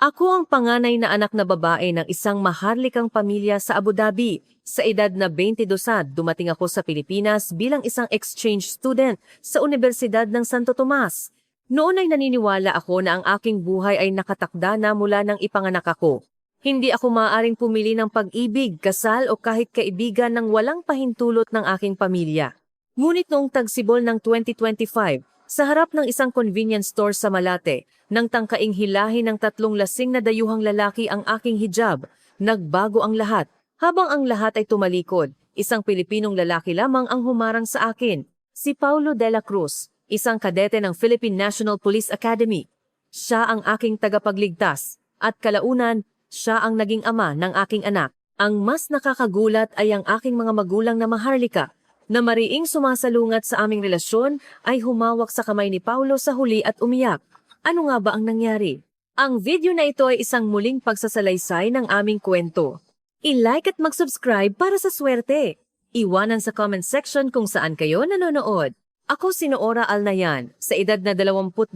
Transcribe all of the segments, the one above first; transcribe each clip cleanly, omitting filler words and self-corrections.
Ako ang panganay na anak na babae ng isang maharlikang pamilya sa Abu Dhabi. Sa edad na 22, dumating ako sa Pilipinas bilang isang exchange student sa Universidad ng Santo Tomas. Noon ay naniniwala ako na ang aking buhay ay nakatakda na mula nang ipanganak ako. Hindi ako maaaring pumili ng pag-ibig, kasal o kahit kaibigan ng walang pahintulot ng aking pamilya. Ngunit noong tagsibol ng 2025, sa harap ng isang convenience store sa Malate, nang tangkaing hilahin ng 3 lasing na dayuhang lalaki ang aking hijab, nagbago ang lahat. Habang ang lahat ay tumalikod, isang Pilipinong lalaki lamang ang humarang sa akin, si Paulo de la Cruz, isang kadete ng Philippine National Police Academy. Siya ang aking tagapagligtas, at kalaunan, siya ang naging ama ng aking anak. Ang mas nakakagulat ay ang aking mga magulang na maharlika, na mariing sumasalungat sa aming relasyon ay humawak sa kamay ni Paulo sa huli at umiyak. Ano nga ba ang nangyari? Ang video na ito ay isang muling pagsasalaysay ng aming kwento. I-like at mag-subscribe para sa swerte. Iwanan sa comment section kung saan kayo nanonood. Ako si Noora Alnayan. Sa edad na 22,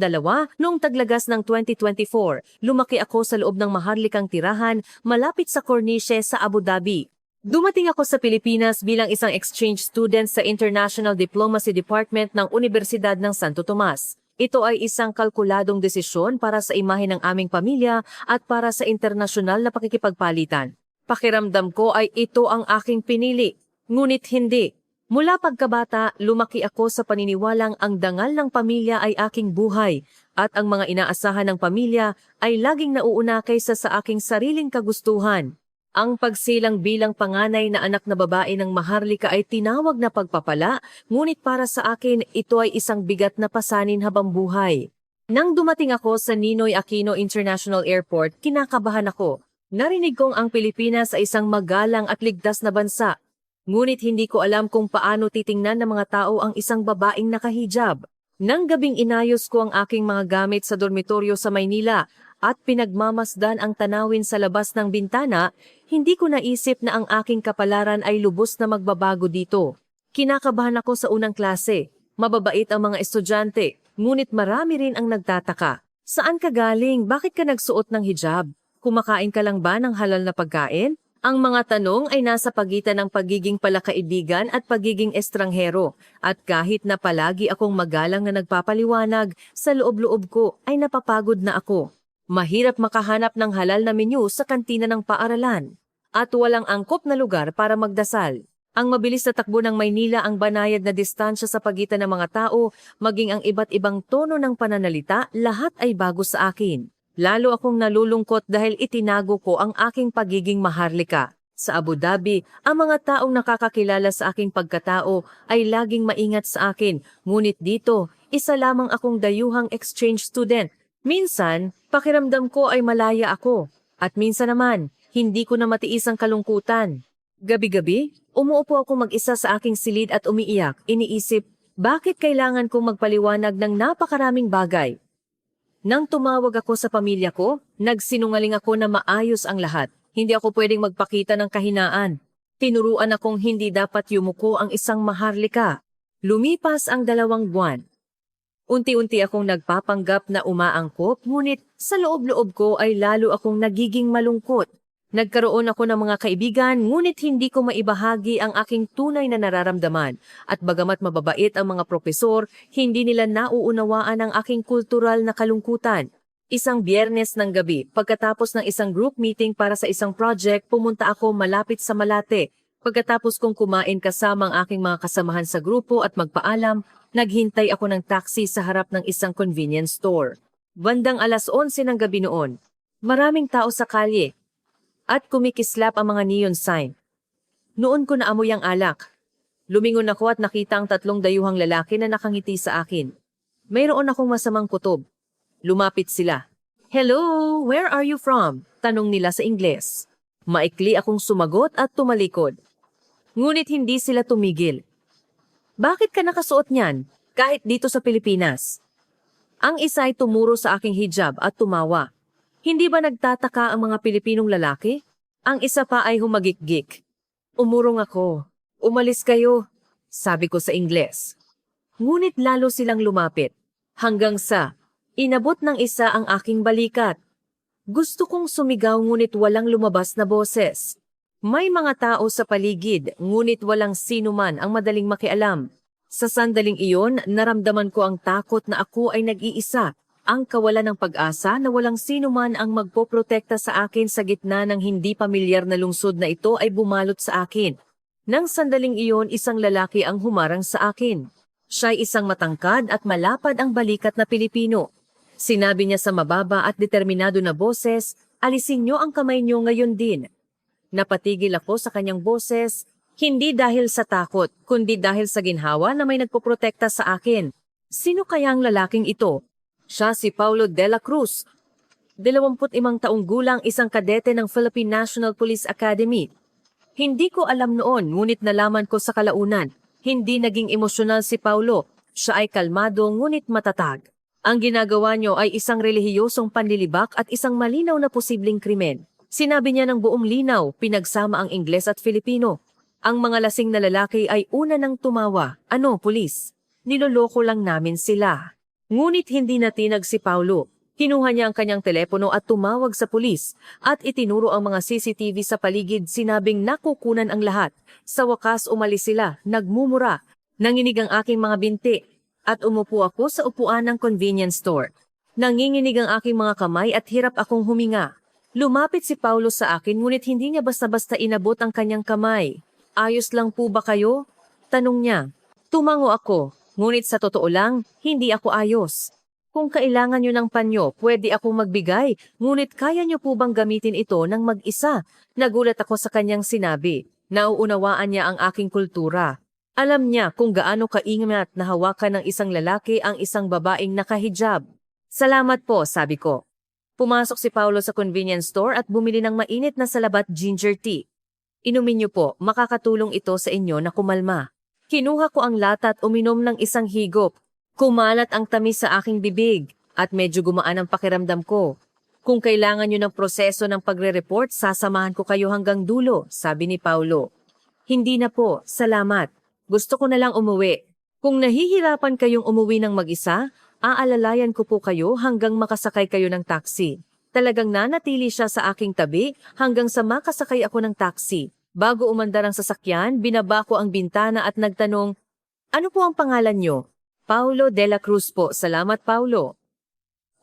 noong taglagas ng 2024, lumaki ako sa loob ng maharlikang tirahan malapit sa Corniche sa Abu Dhabi. Dumating ako sa Pilipinas bilang isang exchange student sa International Diplomacy Department ng Universidad ng Santo Tomas. Ito ay isang kalkuladong desisyon para sa imahe ng aming pamilya at para sa internasyonal na pakikipagpalitan. Pakiramdam ko ay ito ang aking pinili, ngunit hindi. Mula pagkabata, lumaki ako sa paniniwalang ang dangal ng pamilya ay aking buhay at ang mga inaasahan ng pamilya ay laging nauuna kaysa sa aking sariling kagustuhan. Ang pagsilang bilang panganay na anak na babae ng maharlika ay tinawag na pagpapala, ngunit para sa akin ito ay isang bigat na pasanin habang buhay. Nang dumating ako sa Ninoy Aquino International Airport, kinakabahan ako. Narinig kong ang Pilipinas ay isang magalang at ligtas na bansa. Ngunit hindi ko alam kung paano titingnan ng mga tao ang isang babaeng nakahijab. Nang gabing inayos ko ang aking mga gamit sa dormitoryo sa Maynila at pinagmamasdan ang tanawin sa labas ng bintana, hindi ko naisip na ang aking kapalaran ay lubos na magbabago dito. Kinakabahan ako sa unang klase. Mababait ang mga estudyante, ngunit marami rin ang nagtataka. Saan ka galing? Bakit ka nagsuot ng hijab? Kumakain ka lang ba ng halal na pagkain? Ang mga tanong ay nasa pagitan ng pagiging palakaibigan at pagiging estranghero. At kahit na palagi akong magalang na nagpapaliwanag, sa loob-loob ko ay napapagod na ako. Mahirap makahanap ng halal na menu sa kantina ng paaralan. At walang angkop na lugar para magdasal. Ang mabilis na takbo ng Maynila ang banayad na distansya sa pagitan ng mga tao, maging ang iba't ibang tono ng pananalita, lahat ay bago sa akin. Lalo akong nalulungkot dahil itinago ko ang aking pagiging maharlika. Sa Abu Dhabi, ang mga taong nakakakilala sa aking pagkatao ay laging maingat sa akin. Ngunit dito, isa lamang akong dayuhang exchange student. Minsan, pakiramdam ko ay malaya ako. At minsan naman, hindi ko na matiis ang kalungkutan. Gabi-gabi, umuupo ako mag-isa sa aking silid at umiiyak. Iniisip, bakit kailangan kong magpaliwanag ng napakaraming bagay? Nang tumawag ako sa pamilya ko, nagsinungaling ako na maayos ang lahat. Hindi ako pwedeng magpakita ng kahinaan. Tinuruan akong hindi dapat yumuko ang isang maharlika. Lumipas ang 2 buwan. Unti-unti akong nagpapanggap na umaangkop, ngunit sa loob-loob ko ay lalo akong nagiging malungkot. Nagkaroon ako ng mga kaibigan, ngunit hindi ko maibahagi ang aking tunay na nararamdaman. At bagamat mababait ang mga propesor, hindi nila nauunawaan ang aking kultural na kalungkutan. Isang Biyernes ng gabi, pagkatapos ng isang group meeting para sa isang project, pumunta ako malapit sa Malate. Pagkatapos kong kumain kasama ang aking mga kasamahan sa grupo at magpaalam, naghintay ako ng taxi sa harap ng isang convenience store. Bandang 11:00 ng gabi noon. Maraming tao sa kalye. At kumikislap ang mga neon sign. Noon ko naamoy ang alak. Lumingon ako at nakita ang 3 dayuhang lalaki na nakangiti sa akin. Mayroon akong masamang kutob. Lumapit sila. "Hello, where are you from?" Tanong nila sa Ingles. Maikli akong sumagot at tumalikod. Ngunit hindi sila tumigil. "Bakit ka nakasuot niyan, kahit dito sa Pilipinas?" Ang isa ay tumuro sa aking hijab at tumawa. Hindi ba nagtataka ang mga Pilipinong lalaki? Ang isa pa ay humagikgik. Umurong ako. "Umalis kayo," sabi ko sa Ingles. Ngunit lalo silang lumapit. Hanggang sa, inabot ng isa ang aking balikat. Gusto kong sumigaw ngunit walang lumabas na boses. May mga tao sa paligid, ngunit walang sino man ang madaling makialam. Sa sandaling iyon, naramdaman ko ang takot na ako ay nag-iisa, ang kawalan ng pag-asa na walang sino man ang magpoprotekta sa akin sa gitna ng hindi pamilyar na lungsod na ito ay bumalot sa akin. Nang sandaling iyon, isang lalaki ang humarang sa akin. Siya'y isang matangkad at malapad ang balikat na Pilipino. Sinabi niya sa mababa at determinado na boses, "Alisin niyo ang kamay niyo ngayon din." Napatigil ako sa kanyang boses, hindi dahil sa takot, kundi dahil sa ginhawa na may nagpoprotekta sa akin. Sino kaya ang lalaking ito? Siya si Paulo de la Cruz, 25 taong gulang, isang kadete ng Philippine National Police Academy. Hindi ko alam noon, ngunit nalaman ko sa kalaunan. Hindi naging emosyonal si Paulo. Siya ay kalmado ngunit matatag. Ang ginagawa niyo ay isang relihiyosong panlilibak at isang malinaw na posibleng krimen. Sinabi niya ng buong linaw, pinagsama ang Ingles at Filipino. Ang mga lasing na lalaki ay una nang tumawa. "Ano, pulis? Niloloko lang namin sila." Ngunit hindi natinag si Paulo. Kinuha niya ang kanyang telepono at tumawag sa pulis at itinuro ang mga CCTV sa paligid, sinabing nakukunan ang lahat. Sa wakas umalis sila, nagmumura. Nanginig ang aking mga binti at umupo ako sa upuan ng convenience store. Nanginginig ang aking mga kamay at hirap akong huminga. Lumapit si Paulo sa akin ngunit hindi niya basta-basta inabot ang kanyang kamay. "Ayos lang po ba kayo?" tanong niya. Tumango ako, ngunit sa totoo lang, hindi ako ayos. "Kung kailangan niyo ng panyo, pwede akong magbigay, ngunit kaya niyo po bang gamitin ito ng mag-isa?" Nagulat ako sa kanyang sinabi. Nauunawaan niya ang aking kultura. Alam niya kung gaano kaingat na hawakan ng isang lalaki ang isang babaeng nakahijab. "Salamat po," sabi ko. Pumasok si Paulo sa convenience store at bumili ng mainit na salabat ginger tea. "Inumin niyo po, makakatulong ito sa inyo na kumalma." Kinuha ko ang lata at uminom ng isang higop. Kumalat ang tamis sa aking bibig at medyo gumaan ang pakiramdam ko. "Kung kailangan niyo ng proseso ng pagre-report, sasamahan ko kayo hanggang dulo," sabi ni Paulo. "Hindi na po, salamat. Gusto ko na lang umuwi. Kung nahihirapan kayong umuwi ng mag-isa, aalalayan ko po kayo hanggang makasakay kayo ng taxi." Talagang nanatili siya sa aking tabi hanggang sa makasakay ako ng taxi. Bago umandar ang sasakyan, binaba ko ang bintana at nagtanong, "Ano po ang pangalan niyo?" "Paulo de la Cruz po." "Salamat, Paulo."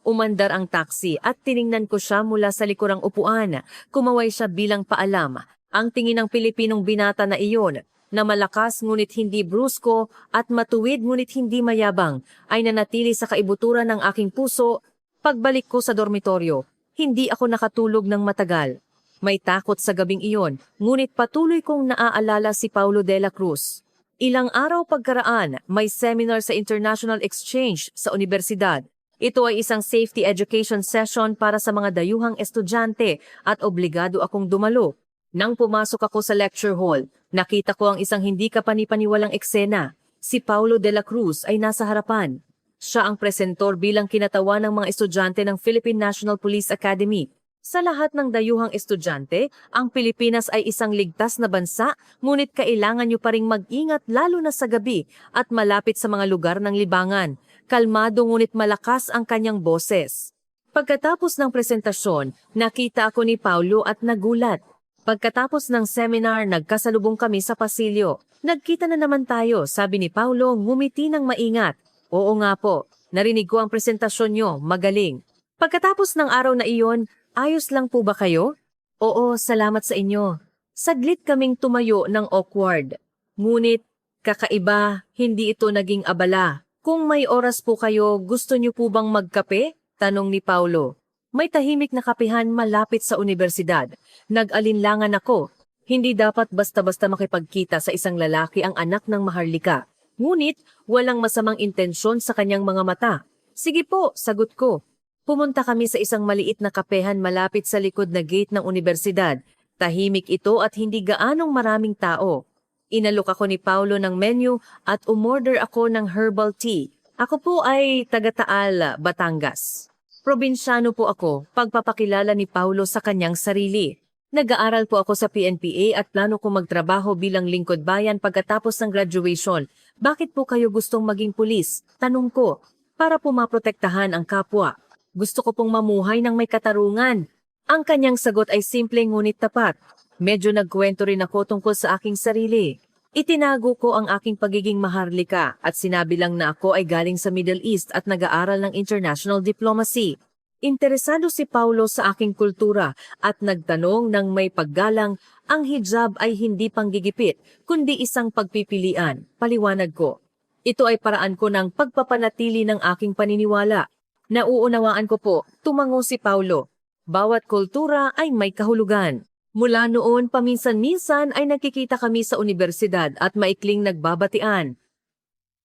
Umandar ang taxi at tiningnan ko siya mula sa likurang upuan. Kumaway siya bilang paalam. Ang tingin ng Pilipinong binata na iyon, na malakas ngunit hindi brusko at matuwid ngunit hindi mayabang, ay nanatili sa kaibuturan ng aking puso. Pagbalik ko sa dormitoryo, hindi ako nakatulog ng matagal. May takot sa gabing iyon, ngunit patuloy kong naaalala si Paulo de la Cruz. Ilang araw pagkaraan, may seminar sa International Exchange sa universidad. Ito ay isang safety education session para sa mga dayuhang estudyante at obligado akong dumalo. Nang pumasok ako sa lecture hall, nakita ko ang isang hindi kapani-paniwalang eksena. Si Paulo de la Cruz ay nasa harapan. Siya ang presentor bilang kinatawan ng mga estudyante ng Philippine National Police Academy. Sa lahat ng dayuhang estudyante, ang Pilipinas ay isang ligtas na bansa, ngunit kailangan niyo pa ring mag-ingat lalo na sa gabi at malapit sa mga lugar ng libangan. Kalmado ngunit malakas ang kanyang boses. Pagkatapos ng presentasyon, nakita ako ni Paulo at nagulat. Pagkatapos ng seminar, nagkasalubong kami sa pasilyo. "Nagkita na naman tayo," sabi ni Paulo, ngumiti ng maingat. "Oo nga po, narinig ko ang presentasyon niyo, magaling." Pagkatapos ng araw na iyon, "Ayos lang po ba kayo?" "Oo, salamat sa inyo." Saglit kaming tumayo ng awkward. Ngunit, kakaiba, hindi ito naging abala. "Kung may oras po kayo, gusto niyo po bang magkape?" tanong ni Paulo. May tahimik na kapihan malapit sa universidad. Nag-alinlangan ako. Hindi dapat basta-basta makipagkita sa isang lalaki ang anak ng maharlika. Ngunit, walang masamang intensyon sa kanyang mga mata. "Sige po," sagot ko. Pumunta kami sa isang maliit na kapehan malapit sa likod na gate ng universidad. Tahimik ito at hindi gaanong maraming tao. Inalok ako ni Paulo ng menu at umorder ako ng herbal tea. Ako po ay taga-Taal, Batangas. Probinsyano po ako, pagpapakilala ni Paulo sa kanyang sarili. Nag-aaral po ako sa PNPA at plano ko magtrabaho bilang lingkod bayan pagkatapos ng graduation. "Bakit po kayo gustong maging pulis?" tanong ko. "Para po maprotektahan ang kapwa. Gusto ko pong mamuhay ng may katarungan. Ang kanyang sagot ay simple ngunit tapat. Medyo nagkwento rin ako tungkol sa aking sarili. Itinago ko ang aking pagiging maharlika at sinabi lang na ako ay galing sa Middle East at nag-aaral ng international diplomacy. Interesado si Paulo sa aking kultura at nagtanong ng may paggalang, ang hijab ay hindi panggigipit kundi isang pagpipilian, paliwanag ko. Ito ay paraan ko ng pagpapanatili ng aking paniniwala. Nauunawaan ko po, tumango si Paulo. Bawat kultura ay may kahulugan. Mula noon, paminsan-minsan ay nakikita kami sa universidad at maikling nagbabatian.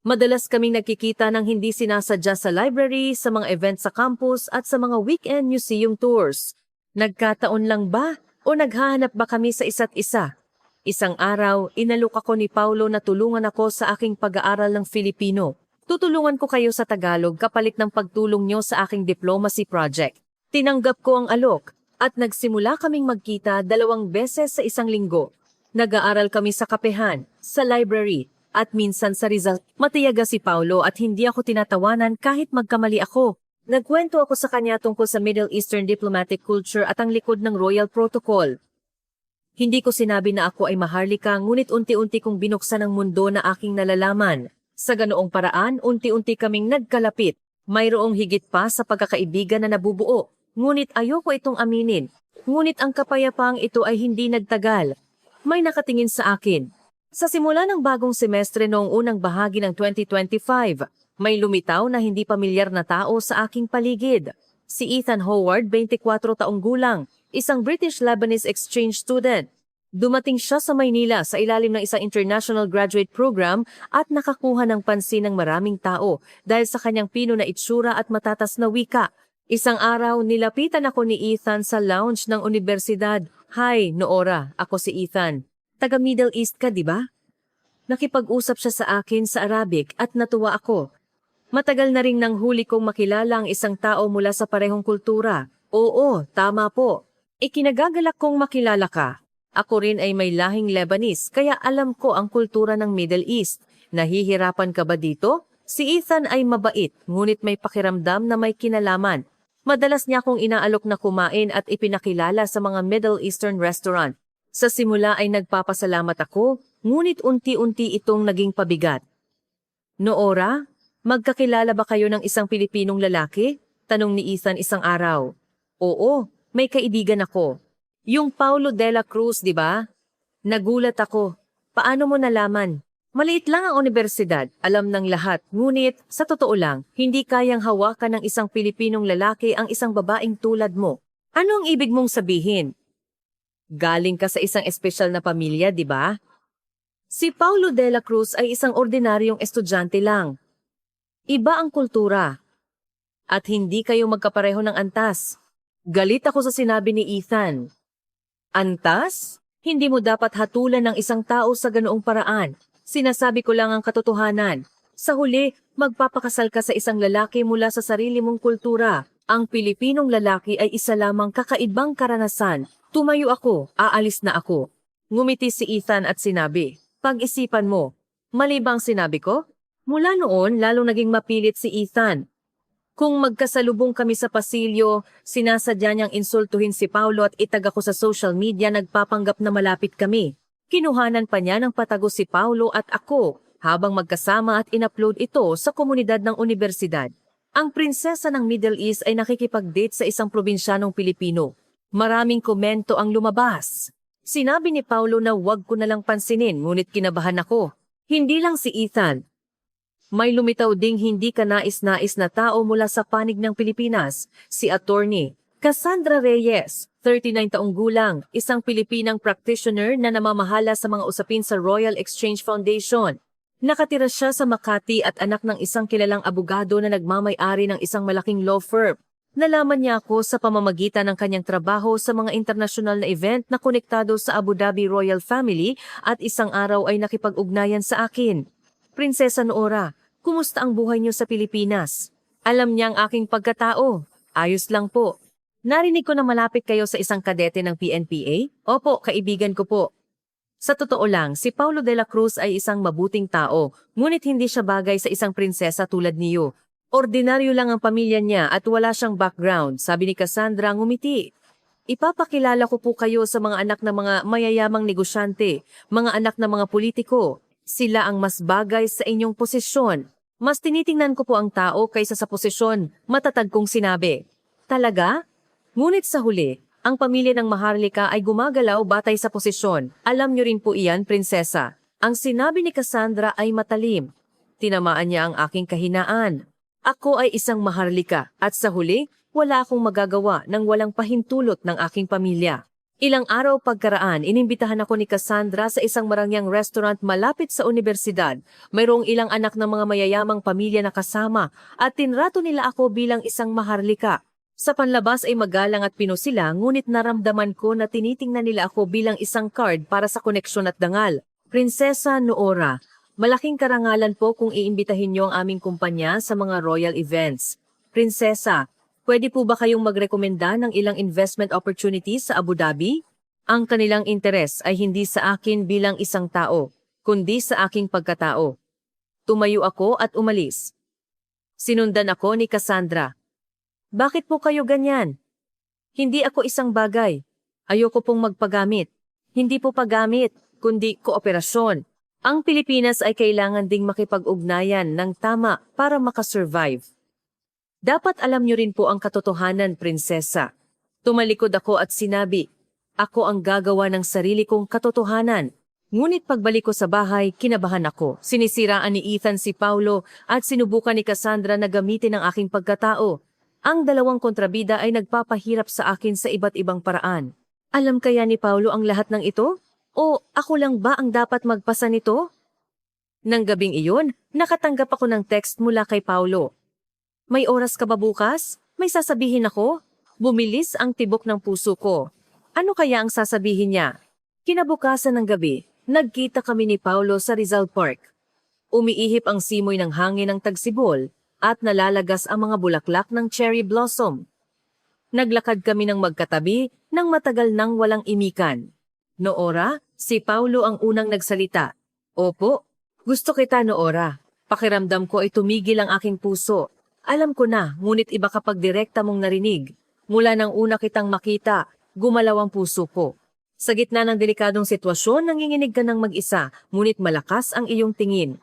Madalas kaming nagkikita ng hindi sinasadya sa library, sa mga event sa campus at sa mga weekend museum tours. Nagkataon lang ba o naghahanap ba kami sa isa't isa? Isang araw, inalok ako ni Paulo na tulungan ako sa aking pag-aaral ng Filipino. Tutulungan ko kayo sa Tagalog kapalit ng pagtulong nyo sa aking diplomacy project. Tinanggap ko ang alok at nagsimula kaming magkita 2 beses sa isang linggo. Nag-aaral kami sa kapehan, sa library, at minsan sa Rizal. Matiyaga si Paulo at hindi ako tinatawanan kahit magkamali ako. Nagkwento ako sa kanya tungkol sa Middle Eastern diplomatic culture at ang likod ng Royal Protocol. Hindi ko sinabi na ako ay maharlika ngunit unti-unti kong binuksan ang mundo na aking nalalaman. Sa ganoong paraan, unti-unti kaming nagkalapit. Mayroong higit pa sa pagkakaibigan na nabubuo. Ngunit ayoko itong aminin. Ngunit ang kapayapaang ito ay hindi nagtagal. May nakatingin sa akin. Sa simula ng bagong semestre noong unang bahagi ng 2025, may lumitaw na hindi pamilyar na tao sa aking paligid. Si Ethan Howard, 24 taong gulang, isang British-Lebanese exchange student. Dumating siya sa Maynila sa ilalim ng isang international graduate program at nakakuha ng pansin ng maraming tao dahil sa kanyang pino na itsura at matatas na wika. Isang araw, nilapitan ako ni Ethan sa lounge ng universidad. Hi, Noora, ako si Ethan. Taga Middle East ka, di ba? Nakipag-usap siya sa akin sa Arabic at natuwa ako. Matagal na ring nang huli kong makilala ang isang tao mula sa parehong kultura. Oo, tama po. Ikinagagalak kong makilala ka. Ako rin ay may lahing Lebanese kaya alam ko ang kultura ng Middle East. Nahihirapan ka ba dito? Si Ethan ay mabait ngunit may pakiramdam na may kinalaman. Madalas niya akong inaalok na kumain at ipinakilala sa mga Middle Eastern restaurant. Sa simula ay nagpapasalamat ako, ngunit unti-unti itong naging pabigat. Noora, magkakilala ba kayo ng isang Pilipinong lalaki? Tanong ni Ethan isang araw. Oo, may kaibigan ako. Yung Paulo de la Cruz, di ba? Nagulat ako. Paano mo nalaman? Maliit lang ang universidad, alam ng lahat, ngunit sa totoo lang, hindi kayang hawakan ng isang Pilipinong lalaki ang isang babaeng tulad mo. Ano ang ibig mong sabihin? Galing ka sa isang espesyal na pamilya, di ba? Si Paulo de la Cruz ay isang ordinaryong estudyante lang. Iba ang kultura. At hindi kayo magkapareho ng antas. Galit ako sa sinabi ni Ethan. Antas? Hindi mo dapat hatulan ng isang tao sa ganoong paraan. Sinasabi ko lang ang katotohanan. Sa huli, magpapakasal ka sa isang lalaki mula sa sarili mong kultura. Ang Pilipinong lalaki ay isa lamang kakaibang karanasan. Tumayo ako, aalis na ako. Ngumiti si Ethan at sinabi, pag-isipan mo. Mali ba ang sinabi ko? Mula noon, lalong naging mapilit si Ethan. Kung magkasalubong kami sa pasilyo, sinasadya niyang insultuhin si Paulo at itag ako sa social media nagpapanggap na malapit kami. Kinuhanan pa niya ng patago si Paulo at ako habang magkasama at in-upload ito sa komunidad ng universidad. Ang prinsesa ng Middle East ay nakikipag-date sa isang probinsyanong Pilipino. Maraming komento ang lumabas. Sinabi ni Paulo na wag ko na lang pansinin ngunit kinabahan ako. Hindi lang si Ethan. May lumitaw ding hindi ka nais-nais na tao mula sa panig ng Pilipinas, si Attorney Cassandra Reyes, 39 taong gulang, isang Pilipinang practitioner na namamahala sa mga usapin sa Royal Exchange Foundation. Nakatira siya sa Makati at anak ng isang kilalang abogado na nagmamay-ari ng isang malaking law firm. Nalaman niya ako sa pamamagitan ng kanyang trabaho sa mga internasyonal na event na konektado sa Abu Dhabi Royal Family at isang araw ay nakipag-ugnayan sa akin. Prinsesa Noora, kumusta ang buhay niyo sa Pilipinas? Alam niya ang aking pagkatao. Ayos lang po. Narinig ko na malapit kayo sa isang kadete ng PNPA? Opo, kaibigan ko po. Sa totoo lang, si Paulo de la Cruz ay isang mabuting tao, ngunit hindi siya bagay sa isang prinsesa tulad niyo. Ordinaryo lang ang pamilya niya at wala siyang background, sabi ni Cassandra ngumiti. Ipapakilala ko po kayo sa mga anak ng mga mayayamang negosyante, mga anak ng mga politiko. Sila ang mas bagay sa inyong posisyon. Mas tinitingnan ko po ang tao kaysa sa posisyon, matatag kong sinabi. Talaga? Ngunit sa huli, ang pamilya ng Maharlika ay gumagalaw batay sa posisyon. Alam niyo rin po iyan, prinsesa. Ang sinabi ni Cassandra ay matalim. Tinamaan niya ang aking kahinaan. Ako ay isang Maharlika at sa huli, wala akong magagawa nang walang pahintulot ng aking pamilya. Ilang araw pagkaraan, inimbitahan ako ni Cassandra sa isang marangyang restaurant malapit sa universidad. Mayroong ilang anak ng mga mayayamang pamilya na kasama at tinrato nila ako bilang isang Maharlika. Sa panlabas ay magalang at pino sila, ngunit naramdaman ko na tinitingnan nila ako bilang isang card para sa koneksyon at dangal. Prinsesa Noora, malaking karangalan po kung iimbitahin niyo ang aming kumpanya sa mga royal events. Prinsesa, pwede po ba kayong magrekomenda ng ilang investment opportunities sa Abu Dhabi? Ang kanilang interes ay hindi sa akin bilang isang tao, kundi sa aking pagkatao. Tumayo ako at umalis. Sinundan ako ni Cassandra. Bakit po kayo ganyan? Hindi ako isang bagay. Ayoko pong magpagamit. Hindi po paggamit, kundi kooperasyon. Ang Pilipinas ay kailangan ding makipag-ugnayan ng tama para makasurvive. Dapat alam niyo rin po ang katotohanan, prinsesa. Tumalikod ako at sinabi, ako ang gagawa ng sarili kong katotohanan. Ngunit pagbalik ko sa bahay, kinabahan ako. Sinisiraan ni Ethan si Paulo at sinubukan ni Cassandra na gamitin ang aking pagkatao. Ang dalawang kontrabida ay nagpapahirap sa akin sa iba't ibang paraan. Alam kaya ni Paulo ang lahat ng ito? O ako lang ba ang dapat magpasa nito? Nang gabing iyon, nakatanggap ako ng text mula kay Paulo. May oras ka ba bukas? May sasabihin ako? Bumilis ang tibok ng puso ko. Ano kaya ang sasabihin niya? Kinabukasan ng gabi, nagkita kami ni Paulo sa Rizal Park. Umiihip ang simoy ng hangin ng tagsibol at nalalagas ang mga bulaklak ng cherry blossom. Naglakad kami ng magkatabi nang matagal nang walang imikan. Noora, si Paulo ang unang nagsalita. Opo, gusto kita Noora. Pakiramdam ko ay tumigil ang aking puso. Alam ko na, ngunit iba kapag direkta mong narinig. Mula nang una kitang makita, gumalaw ang puso ko. Sa gitna ng delikadong sitwasyon, nanginginig ka ng mag-isa, ngunit malakas ang iyong tingin.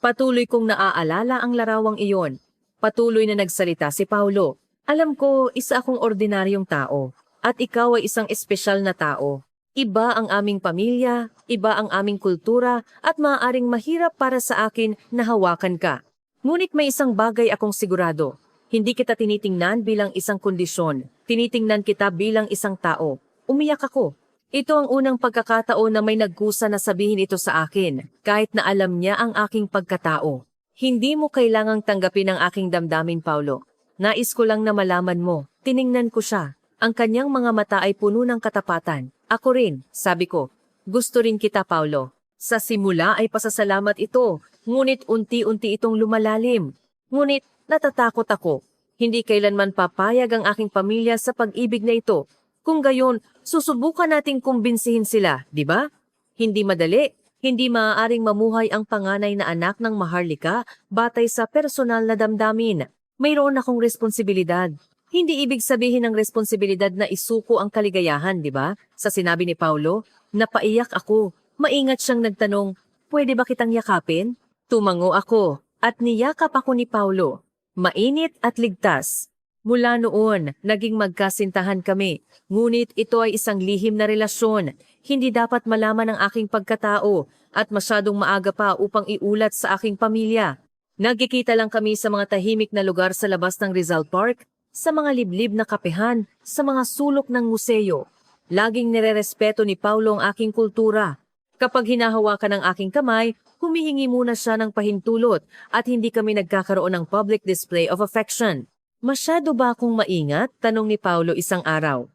Patuloy kong naaalala ang larawang iyon. Patuloy na nagsalita si Paulo. Alam ko, isa akong ordinaryong tao. At ikaw ay isang espesyal na tao. Iba ang aming pamilya, iba ang aming kultura, at maaaring mahirap para sa akin na hawakan ka. Ngunit may isang bagay akong sigurado. Hindi kita tinitingnan bilang isang kondisyon. Tinitingnan kita bilang isang tao. Umiyak ako. Ito ang unang pagkakataon na may nagkusa na sabihin ito sa akin, kahit na alam niya ang aking pagkatao. Hindi mo kailangang tanggapin ang aking damdamin, Paulo. Nais ko lang na malaman mo. Tiningnan ko siya. Ang kanyang mga mata ay puno ng katapatan. Ako rin, sabi ko. Gusto rin kita, Paulo. Sa simula ay pasasalamat ito, ngunit unti-unti itong lumalalim. Ngunit natatakot ako. Hindi kailanman papayag ang aking pamilya sa pag-ibig na ito. Kung gayon, susubukan nating kumbinsihin sila, di ba? Hindi madali, hindi maaaring mamuhay ang panganay na anak ng Maharlika batay sa personal na damdamin. Mayroon akong responsibilidad. Hindi ibig sabihin ng responsibilidad na isuko ang kaligayahan, di ba? Sa sinabi ni Paulo, napaiyak ako. Maingat siyang nagtanong, pwede ba kitang yakapin? Tumango ako at niyakap ako ni Paulo. Mainit at ligtas. Mula noon, naging magkasintahan kami. Ngunit ito ay isang lihim na relasyon. Hindi dapat malaman ang aking pagkatao at masyadong maaga pa upang iulat sa aking pamilya. Nagkikita lang kami sa mga tahimik na lugar sa labas ng Rizal Park, sa mga liblib na kapehan, sa mga sulok ng museo. Laging nirerespeto ni Paulo ang aking kultura. Kapag hinahawakan ng aking kamay, humihingi muna siya ng pahintulot at hindi kami nagkakaroon ng public display of affection. Masyado ba akong maingat? Tanong ni Paulo isang araw.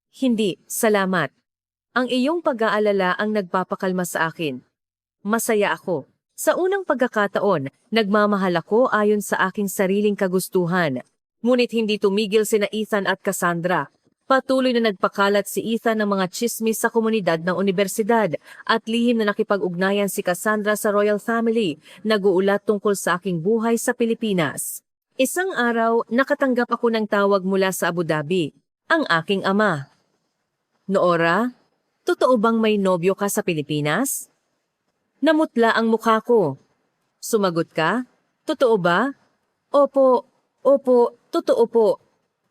Hindi, salamat. Ang iyong pag-aalala ang nagpapakalma sa akin. Masaya ako. Sa unang pagkakataon, nagmamahal ako ayon sa aking sariling kagustuhan. Ngunit hindi tumigil sina Ethan at Cassandra. Patuloy na nagpakalat si Ethan ng mga tsismis sa komunidad ng universidad at lihim na nakipag-ugnayan si Cassandra sa royal family, nag-uulat tungkol sa aking buhay sa Pilipinas. Isang araw, nakatanggap ako ng tawag mula sa Abu Dhabi, ang aking ama. Noora, totoo bang may nobyo ka sa Pilipinas? Namutla ang mukha ko. Sumagot ka? Totoo ba? Opo, opo, totoo po.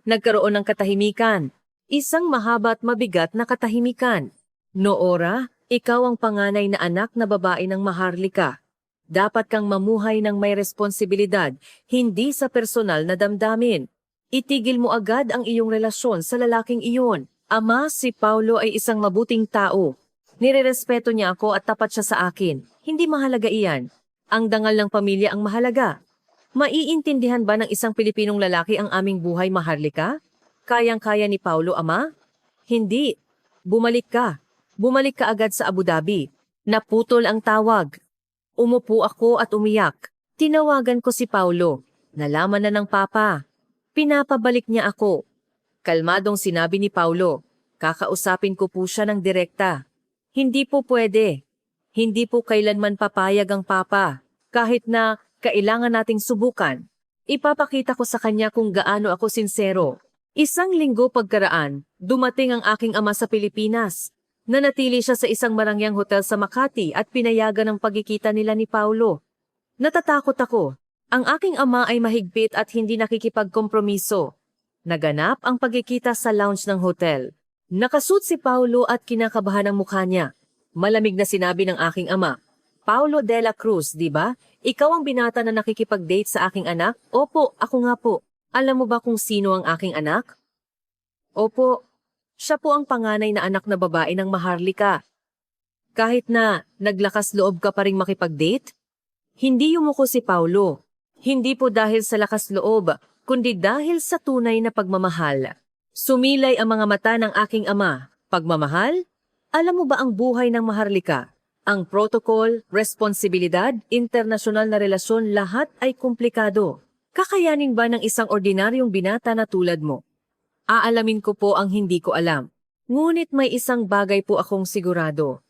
Nagkaroon ng katahimikan. Isang mahaba at mabigat na katahimikan. Noora, ikaw ang panganay na anak na babae ng Maharlika. Dapat kang mamuhay ng may responsibilidad, hindi sa personal na damdamin. Itigil mo agad ang iyong relasyon sa lalaking iyon. Ama, si Paulo ay isang mabuting tao. Nirerespeto niya ako at tapat siya sa akin. Hindi mahalaga iyan. Ang dangal ng pamilya ang mahalaga. Maiintindihan ba ng isang Pilipinong lalaki ang aming buhay, Maharlika? Kayang-kaya ni Paulo, ama? Hindi. Bumalik ka. Bumalik ka agad sa Abu Dhabi. Naputol ang tawag. Umupo ako at umiyak. Tinawagan ko si Paulo. Nalaman na ng papa. Pinapabalik niya ako. Kalmadong sinabi ni Paulo, kakausapin ko po siya ng direkta. Hindi po pwede. Hindi po kailanman papayag ang papa. Kahit na kailangan nating subukan. Ipapakita ko sa kanya kung gaano ako sinsero. Isang linggo pagkaraan, dumating ang aking ama sa Pilipinas. Nanatili siya sa isang marangyang hotel sa Makati at pinayagan ang pagkikita nila ni Paulo. Natatakot ako. Ang aking ama ay mahigpit at hindi nakikipagkompromiso. Naganap ang pagkikita sa lounge ng hotel. Nakasuot si Paulo at kinakabahan ang mukha niya. Malamig na sinabi ng aking ama, Paulo de la Cruz, di ba? Ikaw ang binata na nakikipag-date sa aking anak? Opo, ako nga po. Alam mo ba kung sino ang aking anak? Opo, siya po ang panganay na anak na babae ng Maharlika. Kahit na naglakas loob ka pa ring makipag-date? Hindi yumuko si Paulo. Hindi po dahil sa lakas loob, kundi dahil sa tunay na pagmamahal. Sumilay ang mga mata ng aking ama. Pagmamahal? Alam mo ba ang buhay ng Maharlika? Ang protocol, responsibilidad, internasyonal na relasyon, lahat ay komplikado. Kakayanin ba ng isang ordinaryong binata na tulad mo? Aalamin ko po ang hindi ko alam. Ngunit may isang bagay po akong sigurado.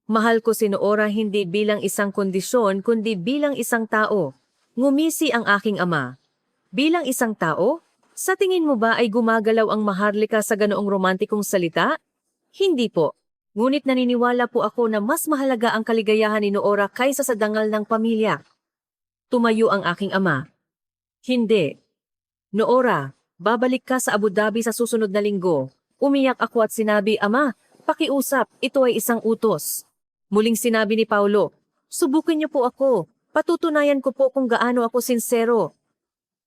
Mahal ko si Noora hindi bilang isang kondisyon kundi bilang isang tao. Ngumisi ang aking ama. Bilang isang tao? Sa tingin mo ba ay gumagalaw ang Maharlika sa ganoong romantikong salita? Hindi po. Ngunit naniniwala po ako na mas mahalaga ang kaligayahan ni Noora kaysa sa dangal ng pamilya. Tumayo ang aking ama. Hindi. Noora, babalik ka sa Abu Dhabi sa susunod na linggo. Umiyak ako at sinabi, Ama, pakiusap, ito ay isang utos. Muling sinabi ni Paulo, subukin niyo po ako. Patutunayan ko po kung gaano ako sinsero.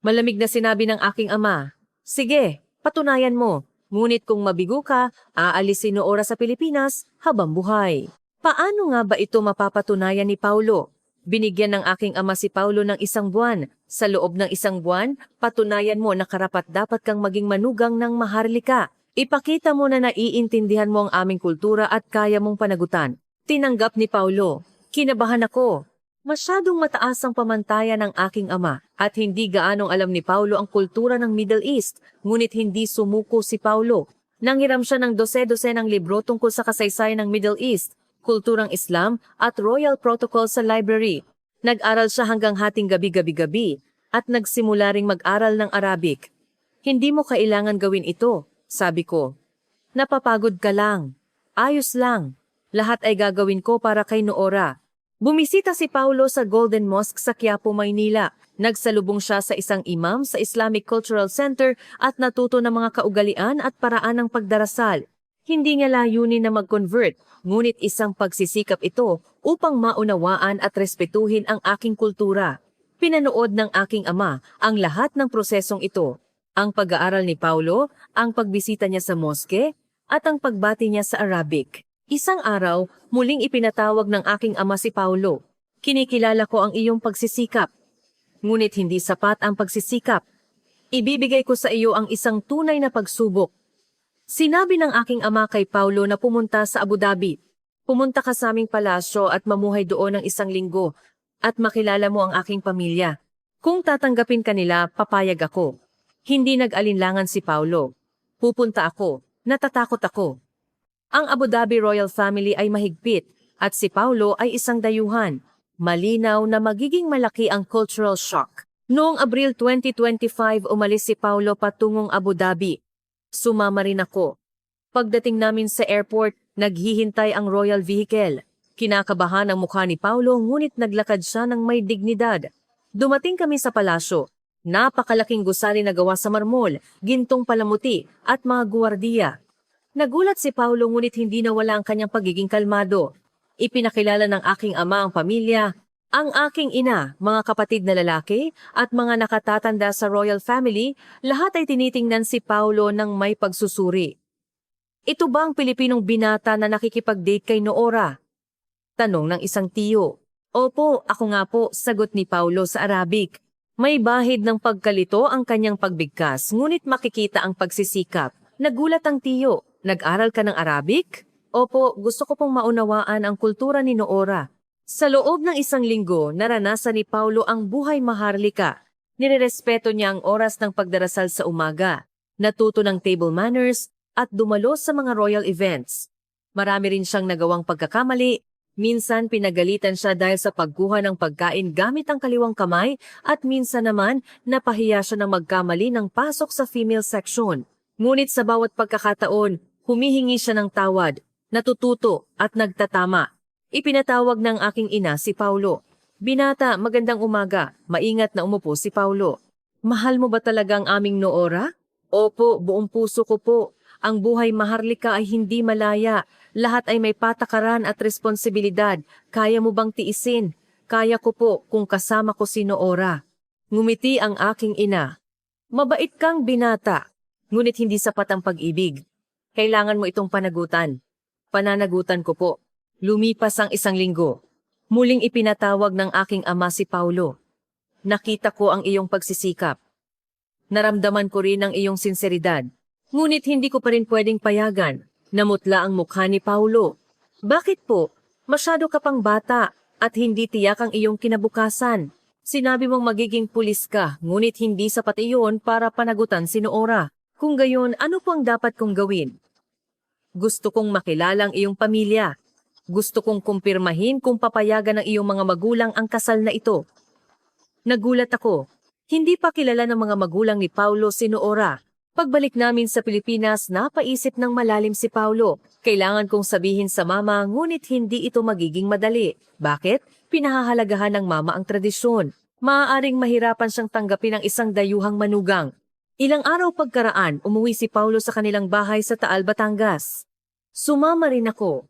Malamig na sinabi ng aking ama, sige, patunayan mo. Ngunit kung mabigo ka, aalis si Noora sa Pilipinas habang buhay. Paano nga ba ito mapapatunayan ni Paulo? Binigyan ng aking ama si Paulo ng 1 buwan. Sa loob ng 1 buwan, patunayan mo na karapat-dapat kang maging manugang ng Maharlika. Ipakita mo na naiintindihan mo ang aming kultura at kaya mong panagutan. Tinanggap ni Paulo. Kinabahan ako. Masyadong mataas ang pamantayan ng aking ama at hindi gaanong alam ni Paulo ang kultura ng Middle East, ngunit hindi sumuko si Paulo. Nanghiram siya ng dose-dose ng libro tungkol sa kasaysayan ng Middle East, kulturang Islam at royal protocol sa library. Nag-aral siya hanggang hating gabi-gabi-gabi at nagsimula ring mag-aral ng Arabic. Hindi mo kailangan gawin ito, sabi ko. Napapagod ka lang. Ayos lang. Lahat ay gagawin ko para kay Noora. Bumisita si Paulo sa Golden Mosque sa Quiapo, Maynila. Nagsalubong siya sa isang imam sa Islamic Cultural Center at natuto ng mga kaugalian at paraan ng pagdarasal. Hindi niya layunin na mag-convert, ngunit isang pagsisikap ito upang maunawaan at respetuhin ang aking kultura. Pinanood ng aking ama ang lahat ng prosesong ito. Ang pag-aaral ni Paulo, ang pagbisita niya sa moske, at ang pagbati niya sa Arabic. Isang araw, muling ipinatawag ng aking ama si Paulo. Kinikilala ko ang iyong pagsisikap. Ngunit hindi sapat ang pagsisikap. Ibibigay ko sa iyo ang isang tunay na pagsubok. Sinabi ng aking ama kay Paulo na pumunta sa Abu Dhabi. Pumunta ka sa aming palasyo at mamuhay doon ng 1 linggo at makilala mo ang aking pamilya. Kung tatanggapin ka nila, papayag ako. Hindi nag-alinlangan si Paulo. Pupunta ako. Natatakot ako. Ang Abu Dhabi Royal Family ay mahigpit at si Paulo ay isang dayuhan. Malinaw na magiging malaki ang cultural shock. Noong Abril 2025 umalis si Paulo patungong Abu Dhabi. Sumama rin ako. Pagdating namin sa airport, naghihintay ang royal vehicle. Kinakabahan ang mukha ni Paulo ngunit naglakad siya ng may dignidad. Dumating kami sa palasyo. Napakalaking gusali na gawa sa marmol, gintong palamuti at mga guwardiya. Nagulat si Paulo ngunit hindi nawala ang kanyang pagiging kalmado. Ipinakilala ng aking ama ang pamilya, ang aking ina, mga kapatid na lalaki at mga nakatatanda sa royal family, lahat ay tinitingnan si Paulo ng may pagsusuri. Ito ba ang Pilipinong binata na nakikipag-date kay Noora? Tanong ng isang tiyo. Opo, ako nga po, sagot ni Paulo sa Arabic. May bahid ng pagkalito ang kanyang pagbigkas, ngunit makikita ang pagsisikap. Nagulat ang tiyo. Nag-aral ka ng Arabic? Opo, gusto ko pong maunawaan ang kultura ni Noora. Sa loob ng isang linggo, naranasan ni Paulo ang buhay maharlika. Nirerespeto niya ang oras ng pagdarasal sa umaga, natuto ng table manners, at dumalo sa mga royal events. Marami rin siyang nagawang pagkakamali. Minsan pinagalitan siya dahil sa pagkuha ng pagkain gamit ang kaliwang kamay at minsan naman napahiya siya ng magkamali ng pasok sa female section. Ngunit sa bawat pagkakataon, humihingi siya ng tawad, natututo at nagtatama. Ipinatawag ng aking ina si Paulo. Binata, magandang umaga. Maingat na umupo si Paulo. Mahal mo ba talaga ang aming Noora? Opo, buong puso ko po. Ang buhay maharlika ay hindi malaya. Lahat ay may patakaran at responsibilidad. Kaya mo bang tiisin? Kaya ko po kung kasama ko si Noora. Ngumiti ang aking ina. Mabait kang binata, ngunit hindi sapat ang pag-ibig. Kailangan mo itong panagutan. Pananagutan ko po. Lumipas ang isang linggo. Muling ipinatawag ng aking ama si Paulo. Nakita ko ang iyong pagsisikap. Naramdaman ko rin ang iyong sinseridad. Ngunit hindi ko pa rin pwedeng payagan. Namutla ang mukha ni Paulo. Bakit po? Masyado ka pang bata at hindi tiyak ang iyong kinabukasan. Sinabi mong magiging pulis ka, ngunit hindi sapat iyon para panagutan si Noora. Kung gayon, ano po ang dapat kong gawin? Gusto kong makilala ang iyong pamilya. Gusto kong kumpirmahin kung papayagan ng iyong mga magulang ang kasal na ito. Nagulat ako. Hindi pa kilala ng mga magulang ni Paulo si Noora. Pagbalik namin sa Pilipinas, napaisip ng malalim si Paulo. Kailangan kong sabihin sa mama, ngunit hindi ito magiging madali. Bakit? Pinahahalagahan ng mama ang tradisyon. Maaaring mahirapan siyang tanggapin ang isang dayuhang manugang. Ilang araw pagkaraan, umuwi si Paulo sa kanilang bahay sa Taal, Batangas. Sumama rin ako.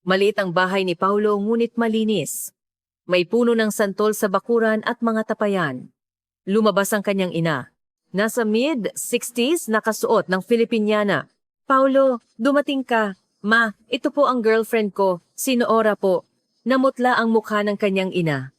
Maliit ang bahay ni Paulo, ngunit malinis. May puno ng santol sa bakuran at mga tapayan. Lumabas ang kanyang ina. Nasa mid-60s nakasuot ng Filipiniana. Paulo, dumating ka. Ma, ito po ang girlfriend ko, si Noora po. Namutla ang mukha ng kanyang ina.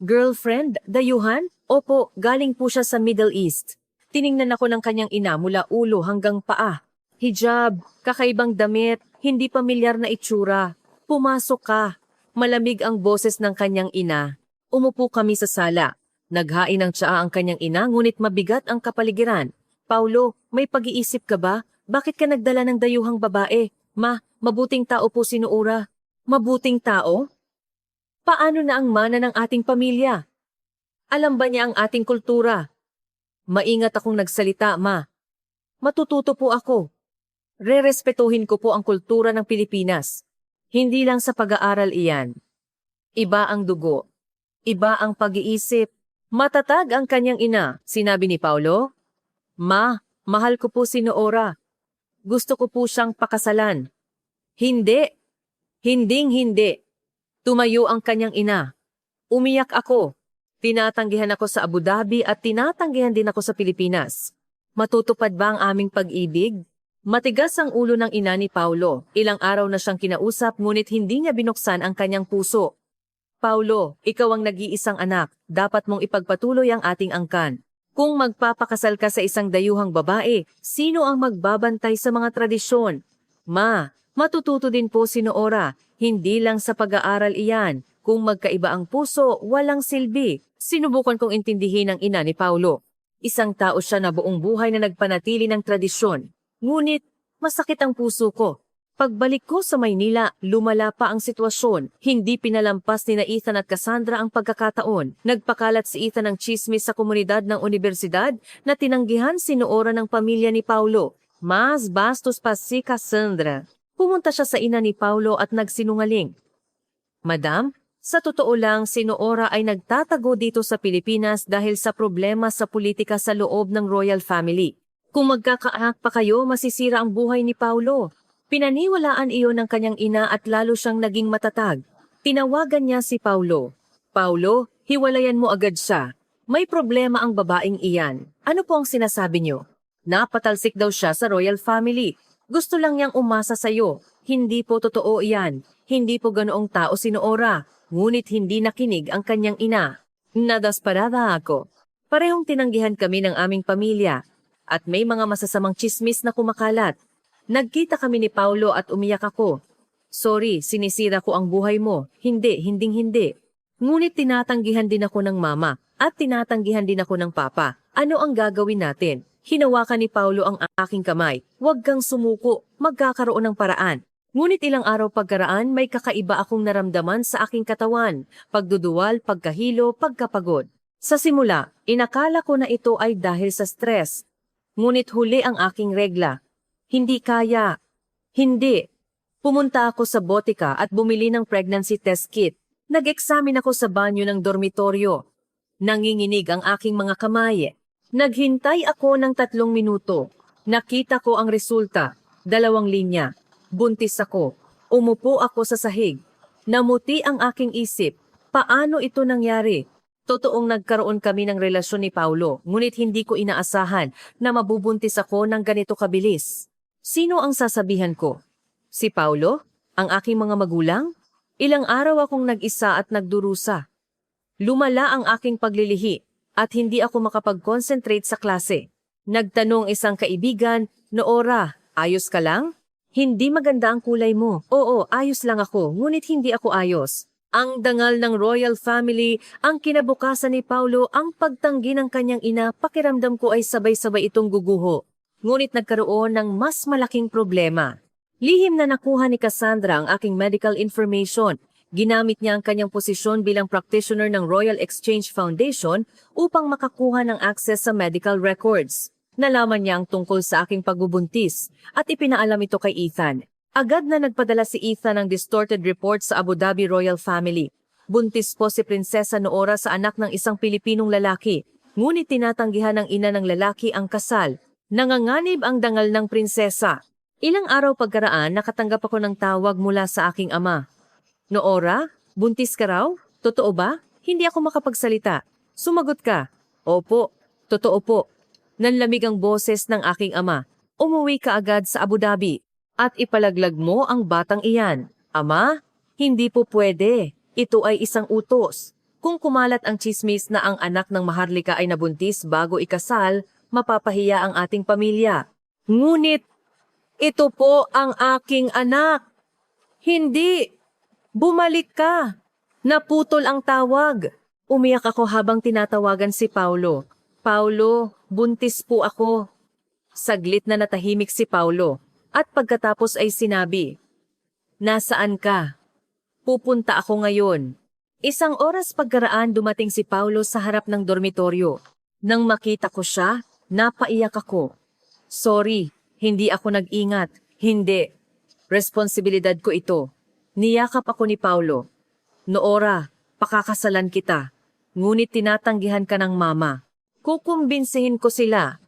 Girlfriend? Dayuhan? Opo, galing po siya sa Middle East. Tiningnan ako ng kanyang ina mula ulo hanggang paa. Hijab, kakaibang damit, hindi pamilyar na itsura. Pumasok ka. Malamig ang boses ng kanyang ina. Umupo kami sa sala. Naghain ng tsaa ang kanyang ina, ngunit mabigat ang kapaligiran. Paulo, may pag-iisip ka ba? Bakit ka nagdala ng dayuhang babae? Ma, mabuting tao po si Noora. Mabuting tao? Paano na ang mana ng ating pamilya? Alam ba niya ang ating kultura? Maingat akong nagsalita, ma. Matututo po ako. Rerespetuhin ko po ang kultura ng Pilipinas. Hindi lang sa pag-aaral iyan. Iba ang dugo. Iba ang pag-iisip. Matatag ang kanyang ina, sinabi ni Paulo. Ma, mahal ko po si Noora. Gusto ko po siyang pakasalan. Hindi. Hinding-hindi. Tumayo ang kanyang ina. Umiyak ako. Tinatanggihan ako sa Abu Dhabi at tinatanggihan din ako sa Pilipinas. Matutupad ba ang aming pag-ibig? Matigas ang ulo ng ina ni Paulo. Ilang araw na siyang kinausap ngunit hindi niya binuksan ang kanyang puso. Paulo, ikaw ang nag-iisang anak. Dapat mong ipagpatuloy ang ating angkan. Kung magpapakasal ka sa isang dayuhang babae, sino ang magbabantay sa mga tradisyon? Ma, matututo din po si Noora. Hindi lang sa pag-aaral iyan. Kung magkaiba ang puso, walang silbi. Sinubukan kong intindihin ang ina ni Paulo. Isang tao siya na buong buhay na nagpanatili ng tradisyon. Ngunit, masakit ang puso ko. Pagbalik ko sa Maynila, lumala pa ang sitwasyon. Hindi pinalampas ni Ethan at Cassandra ang pagkakataon. Nagpakalat si Ethan ng tsismis sa komunidad ng universidad na tinanggihan si Noora ng pamilya ni Paulo. Mas bastos pa si Cassandra. Pumunta siya sa ina ni Paulo at nagsinungaling. Madam, sa totoo lang si Noora ay nagtatago dito sa Pilipinas dahil sa problema sa politika sa loob ng royal family. Kung magkakaanak pa kayo, masisira ang buhay ni Paulo. Pinaniwalaan iyon ng kanyang ina at lalo siyang naging matatag. Tinawagan niya si Paulo. Paulo, hiwalayan mo agad siya. May problema ang babaeng iyan. Ano po ang sinasabi niyo? Napatalsik daw siya sa royal family. Gusto lang niyang umasa sa'yo. Hindi po totoo iyan. Hindi po ganoong tao si Noora. Ngunit hindi nakinig ang kanyang ina. Nadasparada ako. Parehong tinanggihan kami ng aming pamilya. At may mga masasamang tsismis na kumakalat. Nagkita kami ni Paulo at umiyak ako. Sorry, sinisira ko ang buhay mo. Hindi. Ngunit tinatanggihan din ako ng mama at tinatanggihan din ako ng papa. Ano ang gagawin natin? Hinawakan ni Paulo ang aking kamay. Huwag kang sumuko, magkakaroon ng paraan. Ngunit ilang araw pagkaraan, may kakaiba akong naramdaman sa aking katawan. Pagduduwal, pagkahilo, pagkapagod. Sa simula, inakala ko na ito ay dahil sa stress. Ngunit huli ang aking regla. Hindi kaya. Hindi. Pumunta ako sa botika at bumili ng pregnancy test kit. Nag-examine ako sa banyo ng dormitoryo. Nanginginig ang aking mga kamay. Naghintay ako ng 3 minuto. Nakita ko ang resulta. 2 linya. Buntis ako. Umupo ako sa sahig. Namuti ang aking isip. Paano ito nangyari? Totoong nagkaroon kami ng relasyon ni Paulo, ngunit hindi ko inaasahan na mabubuntis ako ng ganito kabilis. Sino ang sasabihan ko? Si Paulo? Ang aking mga magulang? Ilang araw akong nag-isa at nagdurusa. Lumala ang aking paglilihi at hindi ako makapag-concentrate sa klase. Nagtanong isang kaibigan, Noora, ayos ka lang? Hindi maganda ang kulay mo. Oo, ayos lang ako, ngunit hindi ako ayos. Ang dangal ng royal family, ang kinabukasan ni Paulo, ang pagtanggi ng kanyang ina, pakiramdam ko ay sabay-sabay itong guguho. Ngunit nagkaroon ng mas malaking problema. Lihim na nakuha ni Cassandra ang aking medical information. Ginamit niya ang kanyang posisyon bilang practitioner ng Royal Exchange Foundation upang makakuha ng access sa medical records. Nalaman niya ang tungkol sa aking pagbubuntis at ipinaalam ito kay Ethan. Agad na nagpadala si Ethan ng distorted report sa Abu Dhabi Royal Family. Buntis po si Prinsesa Noora sa anak ng isang Pilipinong lalaki, ngunit tinatanggihan ng ina ng lalaki ang kasal. Nanganganib ang dangal ng prinsesa. Ilang araw pagkaraan, nakatanggap ako ng tawag mula sa aking ama. Noora, buntis ka raw? Totoo ba? Hindi ako makapagsalita. Sumagot ka. Opo, totoo po. Nanlamig ang boses ng aking ama. Umuwi ka agad sa Abu Dhabi at ipalaglag mo ang batang iyan. Ama, hindi po pwede. Ito ay isang utos. Kung kumalat ang tsismis na ang anak ng Maharlika ay nabuntis bago ikasal, mapapahiya ang ating pamilya. Ngunit, ito po ang aking anak. Hindi. Bumalik ka! Naputol ang tawag. Umiyak ako habang tinatawagan si Paulo. Paulo, buntis po ako. Saglit na natahimik si Paulo at pagkatapos ay sinabi, Nasaan ka? Pupunta ako ngayon. Isang oras pagkaraan dumating si Paulo sa harap ng dormitoryo. Nang makita ko siya, napaiyak ako. Sorry, hindi ako nag-ingat. Hindi. Responsibilidad ko ito. Niyakap ako ni Paulo. Noora, pakakasalan kita. Ngunit tinatanggihan ka ng mama. Kukumbinsihin ko sila.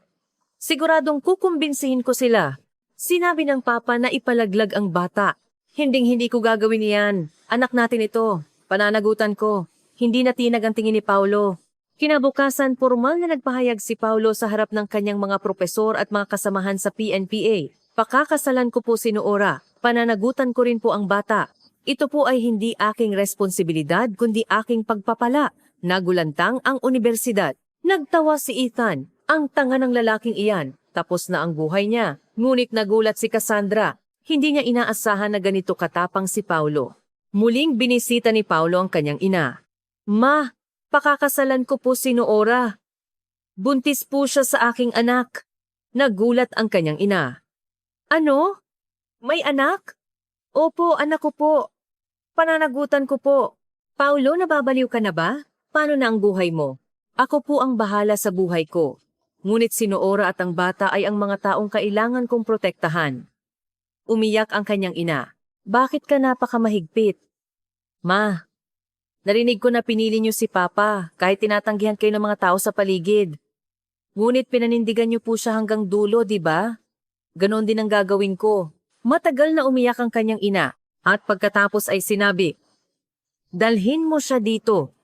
Siguradong kukumbinsihin ko sila. Sinabi ng papa na ipalaglag ang bata. Hinding-hindi ko gagawin yan. Anak natin ito. Pananagutan ko. Hindi natinag ang tingin ni Paulo. Kinabukasan, formal na nagpahayag si Paulo sa harap ng kanyang mga propesor at mga kasamahan sa PNPA. Pakakasalan ko po si Noora. Pananagutan ko rin po ang bata. Ito po ay hindi aking responsibilidad kundi aking pagpapala. Nagulantang ang universidad. Nagtawa si Ethan, ang tanga ng lalaking iyan. Tapos na ang buhay niya. Ngunit nagulat si Cassandra. Hindi niya inaasahan na ganito katapang si Paulo. Muling binisita ni Paulo ang kanyang ina. Ma, pakakasalan ko po si Noora. Buntis po siya sa aking anak. Nagulat ang kanyang ina. Ano? May anak? Opo, anak ko po. Pananagutan ko po. Paulo, nababaliw ka na ba? Paano na ang buhay mo? Ako po ang bahala sa buhay ko. Ngunit si Noora at ang bata ay ang mga taong kailangan kong protektahan. Umiyak ang kanyang ina. Bakit ka napakamahigpit? Ma, narinig ko na pinili niyo si Papa kahit tinatanggihan kayo ng mga tao sa paligid. Ngunit pinanindigan niyo po siya hanggang dulo, di ba? Ganon din ang gagawin ko. Matagal na umiyak ang kanyang ina at pagkatapos ay sinabi, dalhin mo siya dito.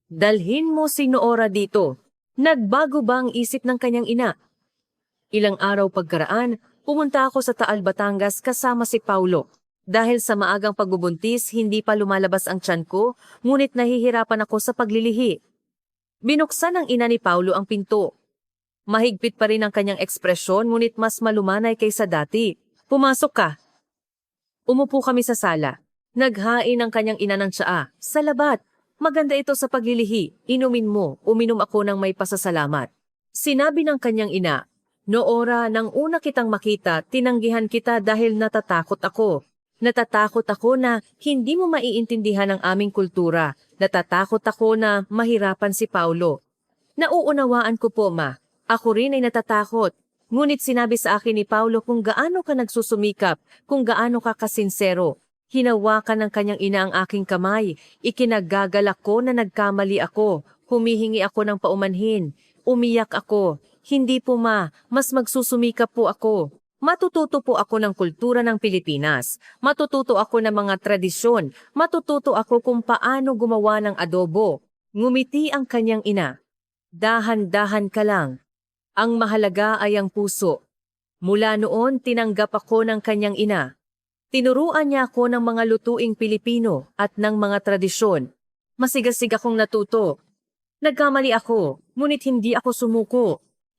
Dalhin mo si Noora dito. Nagbago ba ang isip ng kanyang ina? Ilang araw pagkaraan, pumunta ako sa Taal, Batangas kasama si Paulo. Dahil sa maagang pagbubuntis, hindi pa lumalabas ang tiyan ko, ngunit nahihirapan ako sa paglilihi. Binuksan ng ina ni Paulo ang pinto. Mahigpit pa rin ang kanyang ekspresyon, ngunit mas malumanay kaysa dati. Pumasok ka. Umupo kami sa sala. Naghain ang kanyang ina ng tsaa. Salabat. Maganda ito sa paglilihi. Inumin mo. Uminom ako ng may pasasalamat. Sinabi ng kanyang ina, Noora, nang una kitang makita, tinanggihan kita dahil natatakot ako. Natatakot ako na hindi mo maiintindihan ang aming kultura. Natatakot ako na mahirapan si Paulo. Nauunawaan ko po, ma. Ako rin ay natatakot. Ngunit sinabi sa akin ni Paulo kung gaano ka nagsusumikap, kung gaano ka kasinsero. Hinawakan ng kanyang ina ang aking kamay. Ikinagagalak ko na nagkamali ako. Humihingi ako ng paumanhin. Umiyak ako. Hindi po, ma. Mas magsusumikap po ako. Matututo po ako ng kultura ng Pilipinas. Matututo ako ng mga tradisyon. Matututo ako kung paano gumawa ng adobo. Ngumiti ang kanyang ina. Dahan-dahan ka lang. Ang mahalaga ay ang puso. Mula noon, tinanggap ako ng kanyang ina. Tinuruan niya ako ng mga lutuing Pilipino at ng mga tradisyon. Masigasig akong natuto. Nagkamali ako, ngunit hindi ako sumuko.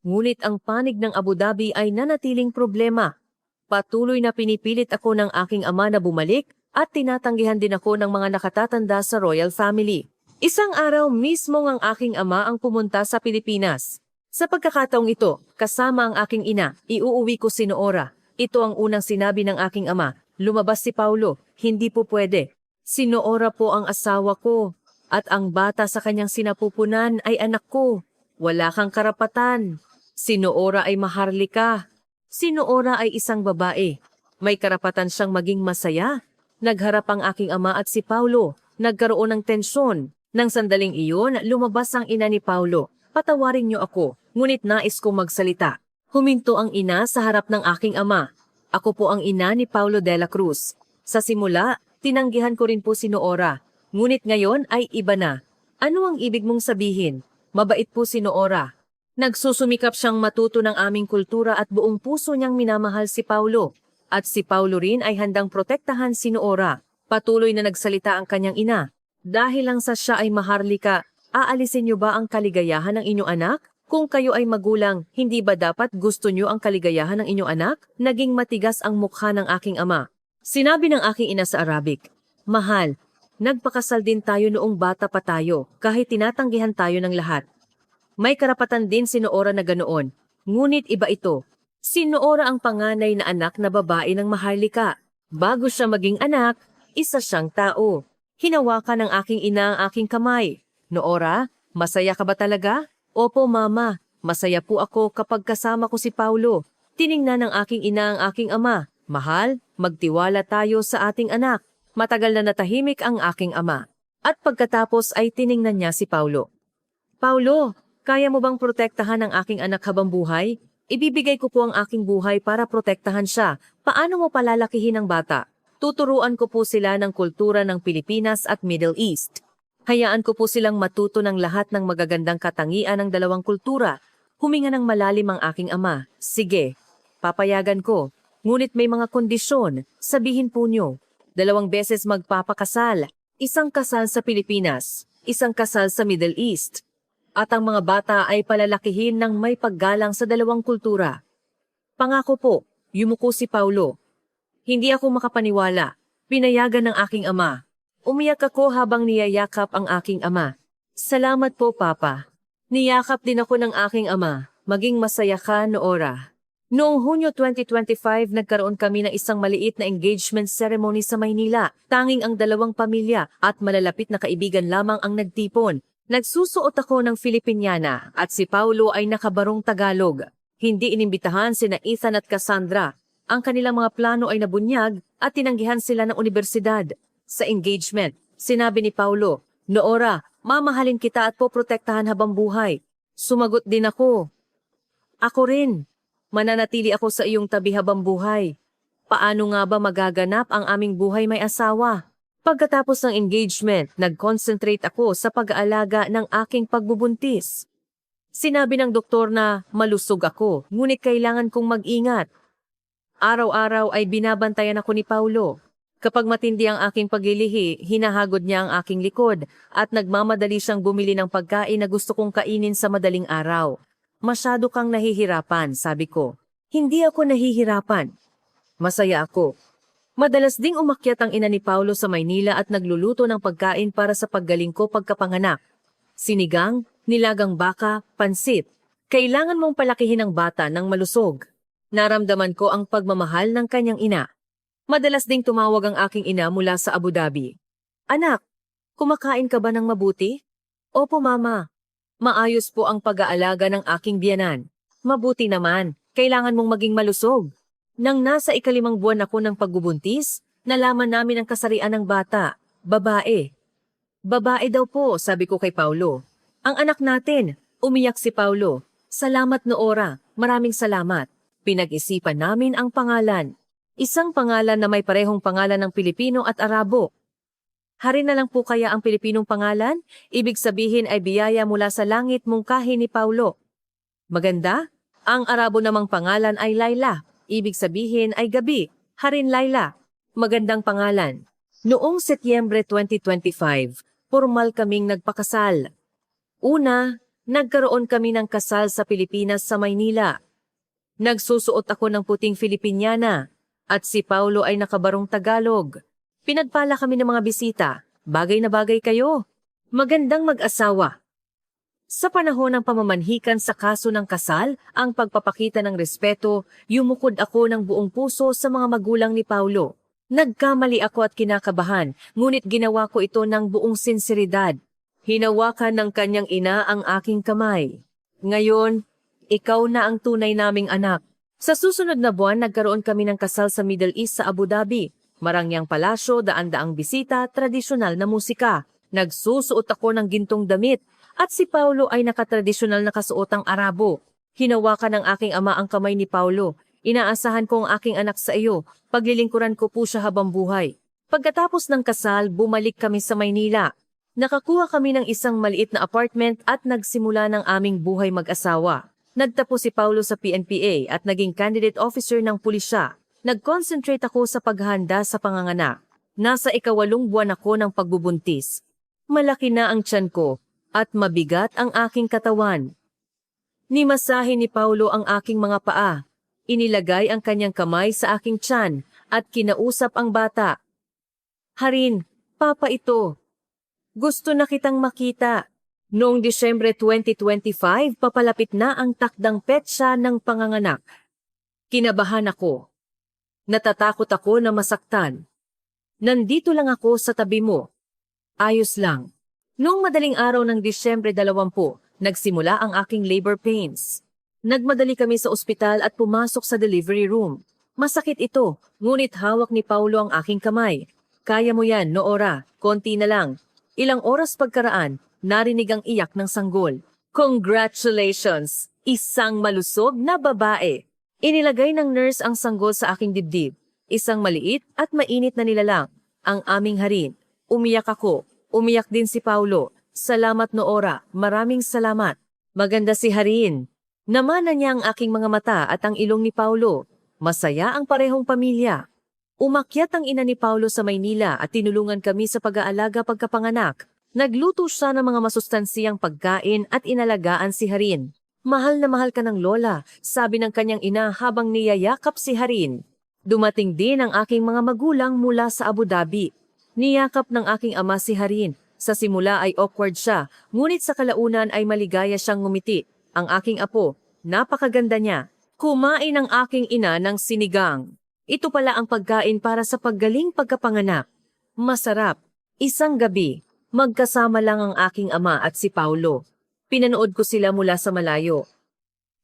Ngunit ang panig ng Abu Dhabi ay nanatiling problema. Patuloy na pinipilit ako ng aking ama na bumalik at tinatanggihan din ako ng mga nakatatanda sa royal family. Isang araw mismo ang aking ama ang pumunta sa Pilipinas. Sa pagkakataong ito, kasama ang aking ina, iuuwi ko si Noora. Ito ang unang sinabi ng aking ama. Lumabas si Paulo, hindi po pwede. Si Noora po ang asawa ko, at ang bata sa kanyang sinapupunan ay anak ko. Wala kang karapatan. Si Noora ay maharlika. Si Noora ay isang babae. May karapatan siyang maging masaya. Nagharap ang aking ama at si Paulo. Nagkaroon ng tensyon. Nang sandaling iyon, lumabas ang ina ni Paulo. Patawarin niyo ako, ngunit nais kong magsalita. Huminto ang ina sa harap ng aking ama. Ako po ang ina ni Paulo de la Cruz. Sa simula, tinanggihan ko rin po si Noora. Ngunit ngayon ay iba na. Ano ang ibig mong sabihin? Mabait po si Noora. Nagsusumikap siyang matuto ng aming kultura at buong puso niyang minamahal si Paulo. At si Paulo rin ay handang protektahan si Noora. Patuloy na nagsalita ang kanyang ina. Dahil lang sa siya ay maharlika, aalisin niyo ba ang kaligayahan ng inyong anak? Kung kayo ay magulang, hindi ba dapat gusto niyo ang kaligayahan ng inyong anak? Naging matigas ang mukha ng aking ama. Sinabi ng aking ina sa Arabic, Mahal, nagpakasal din tayo noong bata pa tayo, kahit tinatanggihan tayo ng lahat. May karapatan din si Noora na ganoon, ngunit iba ito. Si Noora ang panganay na anak na babae ng maharlika. Bago siya maging anak, isa siyang tao. Hinawakan ng aking ina ang aking kamay. Noora, masaya ka ba talaga? Opo, mama. Masaya po ako kapag kasama ko si Paulo. Tiningnan ng aking ina ang aking ama. Mahal, magtiwala tayo sa ating anak. Matagal na natahimik ang aking ama. At pagkatapos ay tiningnan niya si Paulo. Paulo, kaya mo bang protektahan ang aking anak habang buhay? Ibibigay ko po ang aking buhay para protektahan siya. Paano mo palalakihin ang bata? Tuturuan ko po sila ng kultura ng Pilipinas at Middle East. Hayaan ko po silang matuto ng lahat ng magagandang katangian ng dalawang kultura. Huminga ng malalim ang aking ama. Sige, papayagan ko. Ngunit may mga kondisyon. Sabihin po niyo. 2 beses magpapakasal. Isang kasal sa Pilipinas. Isang kasal sa Middle East. At ang mga bata ay palalakihin ng may paggalang sa dalawang kultura. Pangako po, yumuko si Paulo. Hindi ako makapaniwala. Pinayagan ng aking ama. Umiyak ako habang niyayakap ang aking ama. Salamat po, Papa. Niyakap din ako ng aking ama. Maging masaya ka, Noora. Noong Hunyo 2025, nagkaroon kami ng isang maliit na engagement ceremony sa Maynila. Tanging ang 2 pamilya at malalapit na kaibigan lamang ang nagtipon. Nagsusuot ako ng Filipiniana at si Paulo ay nakabarong Tagalog. Hindi inimbitahan sina Ethan at Cassandra. Ang kanilang mga plano ay nabunyag at tinanggihan sila ng universidad. Sa engagement, sinabi ni Paulo, "Noora, mamahalin kita at poprotektahan habang buhay." Sumagot din ako, "Ako rin. Mananatili ako sa iyong tabi habang buhay." Paano nga ba magaganap ang aming buhay may asawa? Pagkatapos ng engagement, nag-concentrate ako sa pag-aalaga ng aking pagbubuntis. Sinabi ng doktor na malusog ako, ngunit kailangan kong mag-ingat. Araw-araw ay binabantayan ako ni Paulo. Kapag matindi ang aking paglilihi, hinahagod niya ang aking likod at nagmamadali siyang bumili ng pagkain na gusto kong kainin sa madaling araw. "Masyado kang nahihirapan," sabi ko. Hindi ako nahihirapan. Masaya ako. Madalas ding umakyat ang ina ni Paulo sa Maynila at nagluluto ng pagkain para sa paggaling ko pagkapanganak. Sinigang, nilagang baka, pansit. Kailangan mong palakihin ang bata ng malusog. Naramdaman ko ang pagmamahal ng kanyang ina. Madalas ding tumawag ang aking ina mula sa Abu Dhabi. "Anak, kumakain ka ba ng mabuti?" "Opo, mama. Maayos po ang pag-aalaga ng aking biyanan." "Mabuti naman. Kailangan mong maging malusog." Nang nasa ika-5 buwan ako ng pagbubuntis, nalaman namin ang kasarian ng bata. Babae. "Babae daw po," sabi ko kay Paulo. "Ang anak natin." Umiyak si Paulo. "Salamat, Noora. Maraming salamat." Pinag-isipan namin ang pangalan. Isang pangalan na may parehong pangalan ng Pilipino at Arabo. Harin na lang po kaya ang Pilipinong pangalan? Ibig sabihin ay biyaya mula sa langit, mungkahi ni Paulo. Maganda? Ang Arabo namang pangalan ay Laila. Ibig sabihin ay gabi. Harin Laila. Magandang pangalan. Noong Setyembre 2025, formal kaming nagpakasal. Una, nagkaroon kami ng kasal sa Pilipinas sa Maynila. Nagsusuot ako ng puting Filipiniana at si Paulo ay nakabarong Tagalog. Pinagpala kami ng mga bisita. Bagay na bagay kayo. Magandang mag-asawa. Sa panahon ng pamamanhikan sa kaso ng kasal, ang pagpapakita ng respeto, yumukod ako ng buong puso sa mga magulang ni Paulo. Nagkamali ako at kinakabahan, ngunit ginawa ko ito ng buong sinseridad. Hinawakan ng kanyang ina ang aking kamay. "Ngayon, ikaw na ang tunay naming anak." Sa susunod na buwan, nagkaroon kami ng kasal sa Middle East sa Abu Dhabi. Marangyang palasyo, daan-daang bisita, tradisyonal na musika. Nagsusuot ako ng gintong damit. At si Paulo ay nakatradisyonal na kasuotang Arabo. Hinawakan ng aking ama ang kamay ni Paulo. "Inaasahan ko ang aking anak sa iyo. Paglilingkuran ko po siya habang buhay." Pagkatapos ng kasal, bumalik kami sa Maynila. Nakakuha kami ng isang maliit na apartment at nagsimula ng aming buhay mag-asawa. Nagtapos si Paulo sa PNPA at naging candidate officer ng pulisya. Nag-concentrate ako sa paghahanda sa panganganak. Nasa ika-8 buwan ako ng pagbubuntis. Malaki na ang tiyan ko at mabigat ang aking katawan. Nimasahe ni Paulo ang aking mga paa. Inilagay ang kanyang kamay sa aking tiyan at kinausap ang bata. "Harin, papa ito. Gusto na kitang makita." Noong Disyembre 2025, papalapit na ang takdang petsa ng panganganak. Kinabahan ako. Natatakot ako na masaktan. "Nandito lang ako sa tabi mo. Ayos lang." Noong madaling araw ng Disyembre 20, nagsimula ang aking labor pains. Nagmadali kami sa ospital at pumasok sa delivery room. Masakit ito, ngunit hawak ni Paulo ang aking kamay. "Kaya mo yan, Noora. Konti na lang." Ilang oras pagkaraan, narinig ang iyak ng sanggol. "Congratulations! Isang malusog na babae." Inilagay ng nurse ang sanggol sa aking dibdib. Isang maliit at mainit na nilalang. Ang aming harin. Umiyak ako. Umiyak din si Paulo. "Salamat, Noora. Maraming salamat." Maganda si Harin. Namana niya ang aking mga mata at ang ilong ni Paulo. Masaya ang parehong pamilya. Umakyat ang ina ni Paulo sa Maynila at tinulungan kami sa pag-aalaga pagkapanganak. Nagluto siya ng mga masustansiyang pagkain at inalagaan si Harin. "Mahal na mahal ka ng lola," sabi ng kanyang ina habang niyayakap si Harin. Dumating din ang aking mga magulang mula sa Abu Dhabi. Niyakap ng aking ama si Harin. Sa simula ay awkward siya, ngunit sa kalaunan ay maligaya siyang ngumiti. Ang aking apo, napakaganda niya. Kumain ang aking ina ng sinigang. Ito pala ang pagkain para sa paggaling pagkapanganak. Masarap. Isang gabi, Magkasama lang ang aking ama at si Paulo. Pinanood ko sila mula sa malayo.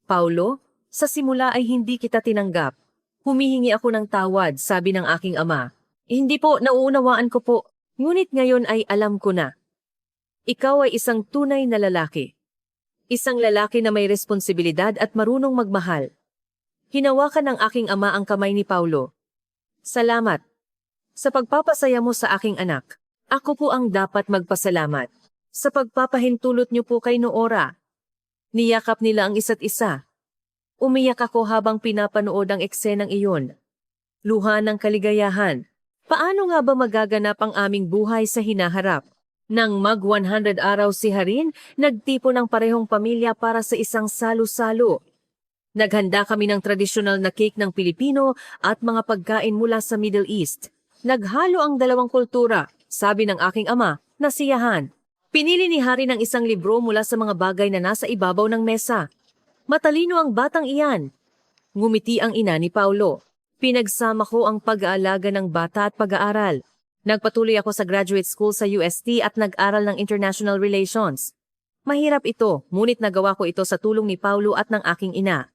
Paulo, sa simula ay hindi kita tinanggap. Humihingi ako ng tawad, sabi ng aking ama. Hindi po, nauunawaan ko po. Ngunit ngayon ay alam ko na. Ikaw ay isang tunay na lalaki. Isang lalaki na may responsibilidad at marunong magmahal. Hinawakan ng aking ama ang kamay ni Paulo. Salamat. Sa pagpapasaya mo sa aking anak, ako po ang dapat magpasalamat. Sa pagpapahintulot niyo po kay Noora. Niyakap nila ang isa't isa. Umiyak ako habang pinapanood ang eksenang iyon. Luha ng kaligayahan. Paano nga ba magaganap ang aming buhay sa hinaharap? Nang mag-100 araw si Harin, nagtipo ng parehong pamilya para sa isang salo-salo. Naghanda kami ng tradisyonal na cake ng Pilipino at mga pagkain mula sa Middle East. Naghalo ang dalawang kultura, sabi ng aking ama, nasiyahan. Pinili ni Harin ang isang libro mula sa mga bagay na nasa ibabaw ng mesa. Matalino ang batang iyan. Ngumiti ang ina ni Paulo. Pinagsama ko ang pag-aalaga ng bata at pag-aaral. Nagpatuloy ako sa graduate school sa UST at nag-aral ng International Relations. Mahirap ito, ngunit nagawa ko ito sa tulong ni Paulo at ng aking ina.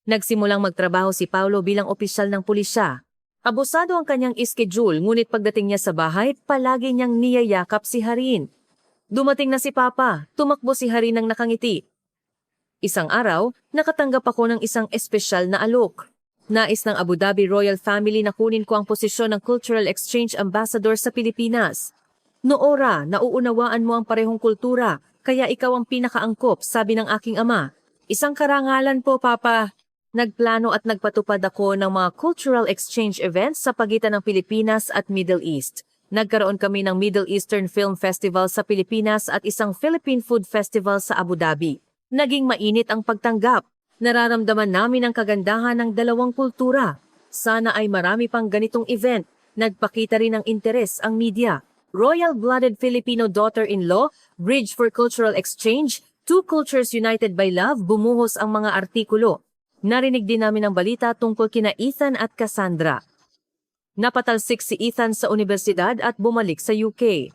Nagsimulang magtrabaho si Paulo bilang opisyal ng pulisya. Abusado ang kanyang schedule, ngunit pagdating niya sa bahay, palagi niyang niyayakap si Harin. Dumating na si Papa, tumakbo si Harin ng nakangiti. Isang araw, nakatanggap ako ng isang espesyal na alok. Nais ng Abu Dhabi Royal Family na kunin ko ang posisyon ng Cultural Exchange Ambassador sa Pilipinas. Noora, nauunawaan mo ang parehong kultura, kaya ikaw ang pinakaangkop, sabi ng aking ama. Isang karangalan po, Papa. Nagplano at nagpatupad ako ng mga cultural exchange events sa pagitan ng Pilipinas at Middle East. Nagkaroon kami ng Middle Eastern Film Festival sa Pilipinas at isang Philippine Food Festival sa Abu Dhabi. Naging mainit ang pagtanggap. Nararamdaman namin ang kagandahan ng dalawang kultura. Sana ay marami pang ganitong event. Nagpakita rin ng interes ang media. Royal-blooded Filipino daughter-in-law, Bridge for Cultural Exchange, Two Cultures United by Love, bumuhos ang mga artikulo. Narinig din namin ang balita tungkol kina Ethan at Cassandra. Napatalsik si Ethan sa universidad at bumalik sa UK.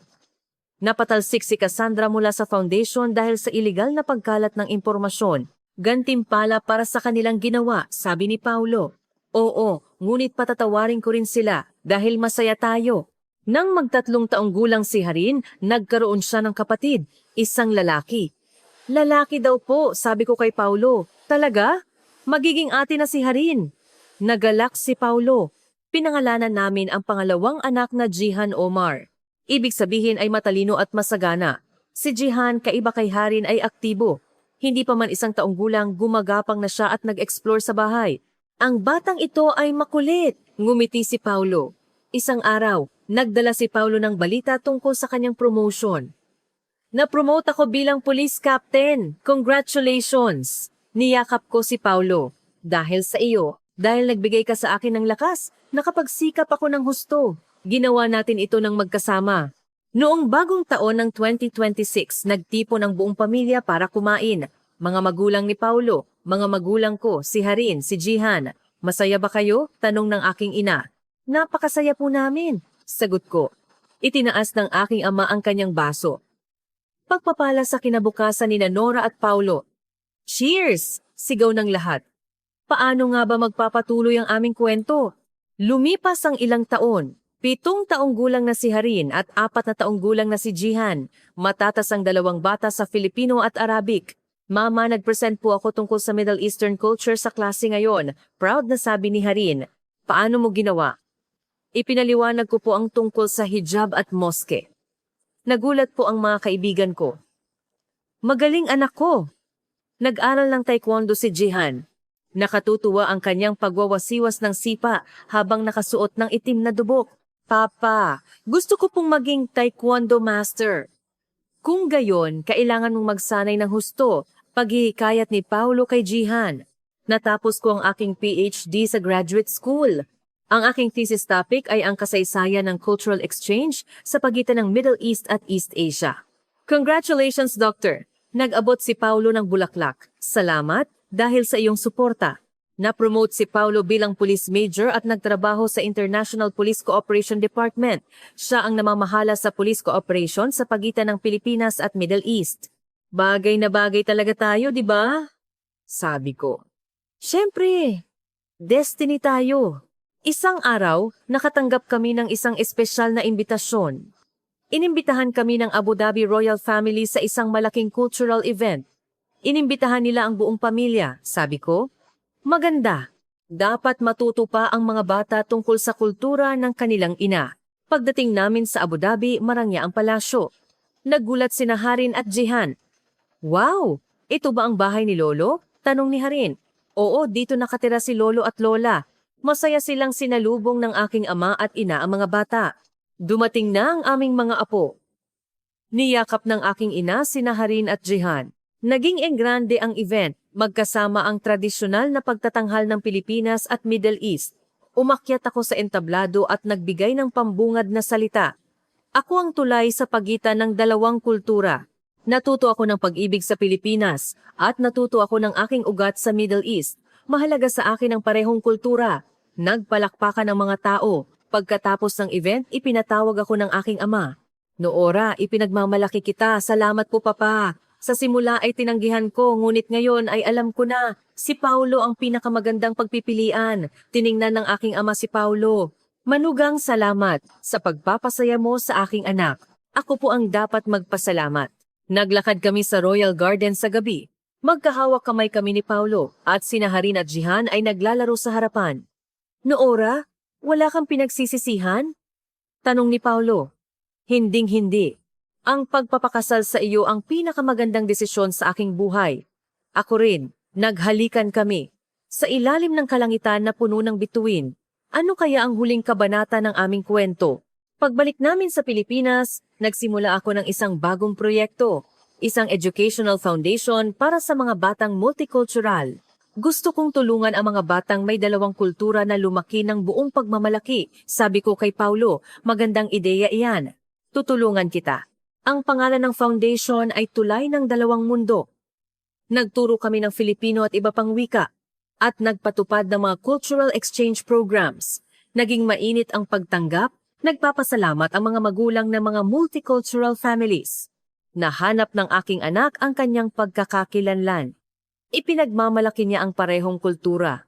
Napatalsik si Cassandra mula sa foundation dahil sa iligal na pagkalat ng impormasyon. Gantimpala para sa kanilang ginawa, sabi ni Paulo. Oo, ngunit patatawarin ko rin sila dahil masaya tayo. Nang magtatlong taong gulang si Harin, nagkaroon siya ng kapatid, isang lalaki. Lalaki daw po, sabi ko kay Paulo. Talaga? Magiging ate na si Harin. Nagalak si Paulo. Pinangalanan namin ang pangalawang anak na Jihan Omar. Ibig sabihin ay matalino at masagana. Si Jihan, kaiba kay Harin, ay aktibo. Hindi pa man isang taong gulang, gumagapang na siya at nag-explore sa bahay. Ang batang ito ay makulit, ngumiti si Paulo. Isang araw, nagdala si Paulo ng balita tungkol sa kanyang promotion. Na-promote ako bilang police captain. Congratulations! Niyakap ko si Paulo. Dahil sa iyo, dahil nagbigay ka sa akin ng lakas, nakapagsikap ako ng husto. Ginawa natin ito ng magkasama. Noong bagong taon ng 2026, nagtipo ng buong pamilya para kumain. Mga magulang ni Paulo, mga magulang ko, si Harin, si Jihan. Masaya ba kayo? Tanong ng aking ina. Napakasaya po namin, sagot ko. Itinaas ng aking ama ang kanyang baso. Pagpapala sa kinabukasan ni Nora at Paulo. Cheers! Sigaw ng lahat. Paano nga ba magpapatuloy ang aming kwento? Lumipas ang ilang taon. 7 taong gulang na si Harin at 4 na taong gulang na si Jihan. Matatas ang dalawang bata sa Filipino at Arabic. Mama, nag-present po ako tungkol sa Middle Eastern culture sa klase ngayon. Proud na sabi ni Harin. Paano mo ginawa? Ipinaliwanag ko po ang tungkol sa hijab at moske. Nagulat po ang mga kaibigan ko. Magaling anak ko. Nag-aral ng taekwondo si Jihan. Nakatutuwa ang kanyang pagwawasiwas ng sipa habang nakasuot ng itim na dubok. Papa, gusto ko pong maging taekwondo master. Kung gayon, kailangan mong magsanay ng husto, paghihikayat ni Paulo kay Jihan. Natapos ko ang aking PhD sa graduate school. Ang aking thesis topic ay ang kasaysayan ng cultural exchange sa pagitan ng Middle East at East Asia. Congratulations, Doctor! Nag-abot si Paulo ng bulaklak. Salamat dahil sa iyong suporta. Na-promote si Paulo bilang police major at nagtrabaho sa International Police Cooperation Department. Siya ang namamahala sa police cooperation sa pagitan ng Pilipinas at Middle East. Bagay na bagay talaga tayo, di ba? Sabi ko. Siyempre, destiny tayo. Isang araw, nakatanggap kami ng isang espesyal na imbitasyon. Inimbitahan kami ng Abu Dhabi Royal Family sa isang malaking cultural event. Inimbitahan nila ang buong pamilya, sabi ko. Maganda. Dapat matuto pa ang mga bata tungkol sa kultura ng kanilang ina. Pagdating namin sa Abu Dhabi, marangya ang palasyo. Naggulat sina Harin at Jihan. Wow! Ito ba ang bahay ni Lolo? Tanong ni Harin. Oo, dito nakatira si Lolo at Lola. Masaya silang sinalubong ng aking ama at ina ang mga bata. Dumating na ang aming mga apo. Niyakap ng aking ina sina Harin at Jihan. Naging engrande ang event, magkasama ang tradisyonal na pagtatanghal ng Pilipinas at Middle East. Umakyat ako sa entablado at nagbigay ng pambungad na salita. Ako ang tulay sa pagitan ng dalawang kultura. Natuto ako ng pag-ibig sa Pilipinas at natuto ako ng aking ugat sa Middle East. Mahalaga sa akin ang parehong kultura. Nagpalakpakan ang mga tao. Pagkatapos ng event, ipinatawag ako ng aking ama. Noora, ipinagmamalaki kita. Salamat po, Papa. Sa simula ay tinanggihan ko, ngunit ngayon ay alam ko na. Si Paulo ang pinakamagandang pagpipilian. Tiningnan ng aking ama si Paulo. Manugang salamat sa pagpapasaya mo sa aking anak. Ako po ang dapat magpasalamat. Naglakad kami sa Royal Garden sa gabi. Magkahawak kamay kami ni Paulo at sina Harin at Jihan ay naglalaro sa harapan. Noora, wala kang pinagsisisihan? Tanong ni Paulo. Hinding-hindi. Ang pagpapakasal sa iyo ang pinakamagandang desisyon sa aking buhay. Ako rin, naghalikan kami. Sa ilalim ng kalangitan na puno ng bituin, ano kaya ang huling kabanata ng aming kwento? Pagbalik namin sa Pilipinas, nagsimula ako ng isang bagong proyekto, isang educational foundation para sa mga batang multicultural. Gusto kong tulungan ang mga batang may dalawang kultura na lumaki ng buong pagmamalaki. Sabi ko kay Paulo, magandang ideya iyan. Tutulungan kita. Ang pangalan ng foundation ay Tulay ng Dalawang Mundo. Nagturo kami ng Filipino at iba pang wika at nagpatupad ng mga cultural exchange programs. Naging mainit ang pagtanggap, nagpapasalamat ang mga magulang ng mga multicultural families. Nahanap ng aking anak ang kanyang pagkakakilanlan. Ipinagmamalaki niya ang parehong kultura.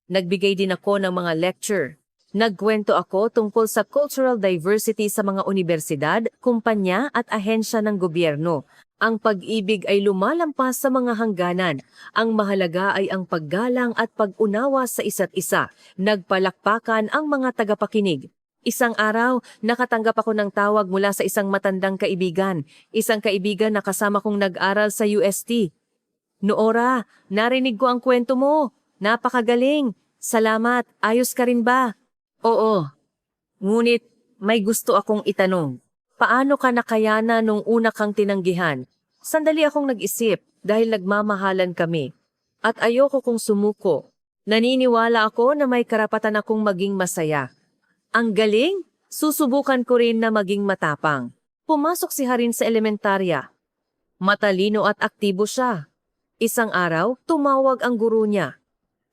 Nagbigay din ako ng mga lecture. Nagkwento ako tungkol sa cultural diversity sa mga universidad, kumpanya at ahensya ng gobyerno. Ang pag-ibig ay lumalampas sa mga hangganan. Ang mahalaga ay ang paggalang at pag-unawa sa isa't isa. Nagpalakpakan ang mga tagapakinig. Isang araw, nakatanggap ako ng tawag mula sa isang matandang kaibigan. Isang kaibigan na kasama kong nag-aral sa UST. Noora, narinig ko ang kwento mo. Napakagaling. Salamat. Ayos ka rin ba? Oo. Ngunit may gusto akong itanong. Paano ka nakayana nung una kang tinanggihan? Sandali akong nag-isip dahil nagmamahalan kami. At ayoko kong sumuko. Naniniwala ako na may karapatan akong maging masaya. Ang galing! Susubukan ko rin na maging matapang. Pumasok si Harin sa elementarya. Matalino at aktibo siya. Isang araw, tumawag ang guro niya.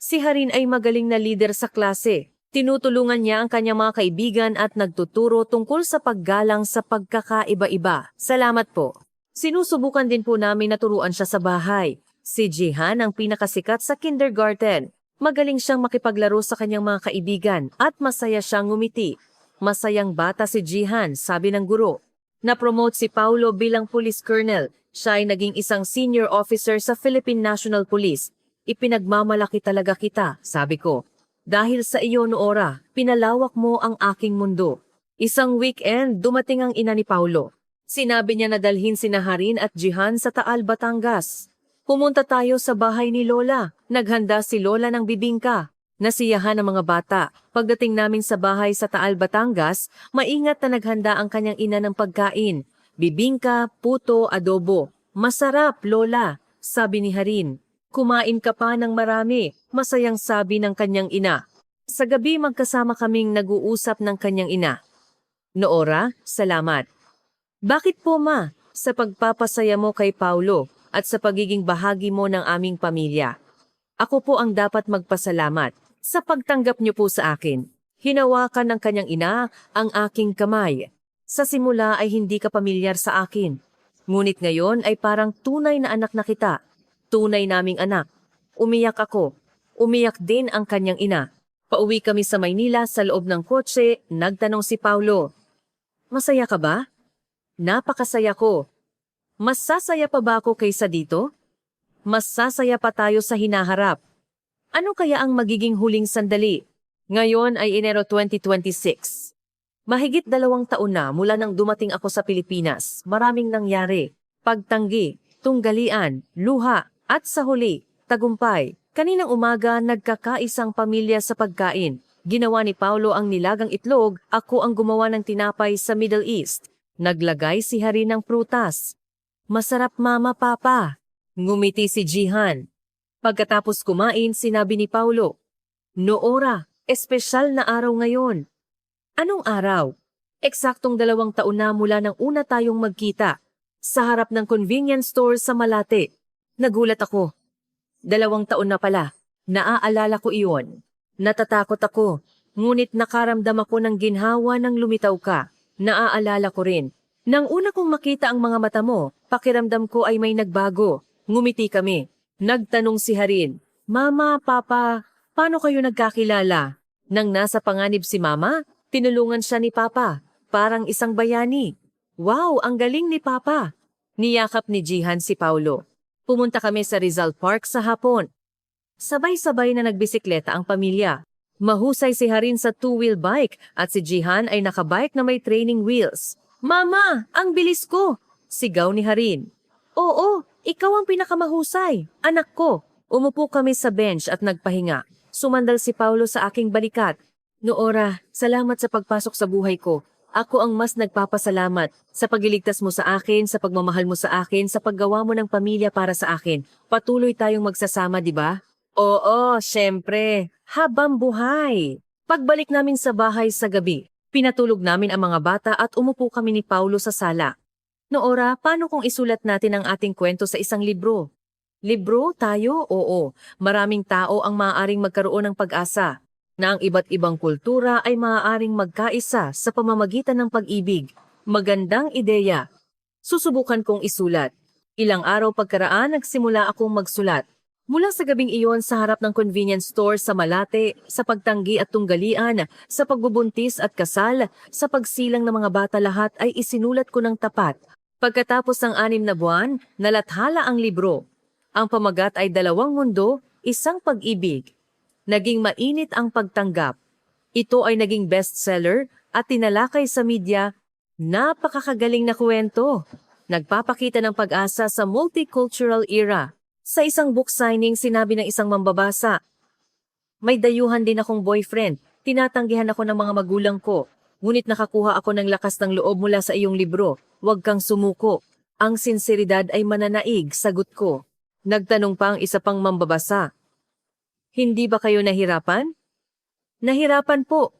Si Harin ay magaling na leader sa klase. Tinutulungan niya ang kanyang mga kaibigan at nagtuturo tungkol sa paggalang sa pagkakaiba-iba. Salamat po. Sinusubukan din po namin na turuan siya sa bahay. Si Jihan ang pinakasikat sa kindergarten. Magaling siyang makipaglaro sa kanyang mga kaibigan at masaya siyang ngumiti. Masayang bata si Jihan, sabi ng guro. Na-promote si Paulo bilang police colonel. Siya ay naging isang senior officer sa Philippine National Police. Ipinagmamalaki talaga kita, sabi ko. Dahil sa iyo, Noora, pinalawak mo ang aking mundo. Isang weekend, dumating ang ina ni Paulo. Sinabi niya na dalhin sina Harin at Jihan sa Taal, Batangas. Pumunta tayo sa bahay ni Lola. Naghanda si Lola ng bibingka. Nasiyahan ang mga bata. Pagdating namin sa bahay sa Taal, Batangas, maingat na naghanda ang kanyang ina ng pagkain. Bibingka, puto, adobo. Masarap, Lola, sabi ni Harin. Kumain ka pa ng marami, masayang sabi ng kanyang ina. Sa gabi magkasama kaming nag-uusap ng kanyang ina. Noora, salamat. Bakit po ma? Sa pagpapasaya mo kay Paulo at sa pagiging bahagi mo ng aming pamilya. Ako po ang dapat magpasalamat sa pagtanggap niyo po sa akin. Hinawakan ng kanyang ina ang aking kamay. Sa simula ay hindi ka pamilyar sa akin. Ngunit ngayon ay parang tunay na anak na kita. Tunay naming anak. Umiyak ako. Umiyak din ang kanyang ina. Pauwi kami sa Maynila sa loob ng kotse, nagtanong si Paulo. Masaya ka ba? Napakasaya ko. Mas sasaya pa ba ako kaysa dito? Mas sasaya pa tayo sa hinaharap. Ano kaya ang magiging huling sandali? Ngayon ay Enero 2026. Mahigit 2 taon na mula nang dumating ako sa Pilipinas. Maraming nangyari. Pagtanggi, tunggalian, luha, at sa huli, tagumpay. Kaninang umaga, nagkakaisang pamilya sa pagkain. Ginawa ni Paulo ang nilagang itlog, ako ang gumawa ng tinapay sa Middle East. Naglagay si Hari ng prutas. Masarap mama, papa. Ngumiti si Jihan. Pagkatapos kumain, sinabi ni Paulo, Noora, espesyal na araw ngayon. Anong araw? Eksaktong 2 taon na mula nang una tayong magkita. Sa harap ng convenience store sa Malate. Nagulat ako. 2 taon na pala. Naaalala ko iyon. Natatakot ako. Ngunit nakaramdam ako ng ginhawa nang lumitaw ka. Naaalala ko rin. Nang una kong makita ang mga mata mo, pakiramdam ko ay may nagbago. Ngumiti kami. Nagtanong si Harin, Mama, Papa, paano kayo nagkakilala? Nang nasa panganib si Mama, tinulungan siya ni Papa. Parang isang bayani. Wow, ang galing ni Papa. Niyakap ni Jihan si Paulo. Pumunta kami sa Rizal Park sa hapon. Sabay-sabay na nagbisikleta ang pamilya. Mahusay si Harin sa 2-wheel bike at si Jihan ay nakabike na may training wheels. Mama, ang bilis ko! Sigaw ni Harin. Oo, ikaw ang pinakamahusay. Anak ko. Umupo kami sa bench at nagpahinga. Sumandal si Paulo sa aking balikat. Noora, salamat sa pagpasok sa buhay ko. Ako ang mas nagpapasalamat sa pagliligtas mo sa akin, sa pagmamahal mo sa akin, sa paggawa mo ng pamilya para sa akin. Patuloy tayong magsasama, di ba? Oo, syempre. Habang buhay. Pagbalik namin sa bahay sa gabi, pinatulog namin ang mga bata at umupo kami ni Paulo sa sala. Noora, paano kung isulat natin ang ating kwento sa isang libro? Libro? Tayo? Oo. Maraming tao ang maaaring magkaroon ng pag-asa na ang iba't ibang kultura ay maaaring magkaisa sa pamamagitan ng pag-ibig. Magandang ideya. Susubukan kong isulat. Ilang araw pagkaraan, nagsimula akong magsulat. Mula sa gabing iyon sa harap ng convenience store sa Malate, sa pagtanggi at tunggalian, sa pagbubuntis at kasal, sa pagsilang ng mga bata lahat ay isinulat ko ng tapat. Pagkatapos ng 6 na buwan, nalathala ang libro. Ang pamagat ay 2 mundo, isang pag-ibig. Naging mainit ang pagtanggap. Ito ay naging bestseller at tinalakay sa media. Napakakagaling na kwento. Nagpapakita ng pag-asa sa multicultural era. Sa isang book signing, sinabi ng isang mambabasa, may dayuhan din akong boyfriend. Tinatanggihan ako ng mga magulang ko. Ngunit nakakuha ako ng lakas ng loob mula sa iyong libro. Huwag kang sumuko. Ang sinseridad ay mananaig, sagot ko. Nagtanong pa ang isa pang mambabasa. Hindi ba kayo nahirapan? Nahirapan po.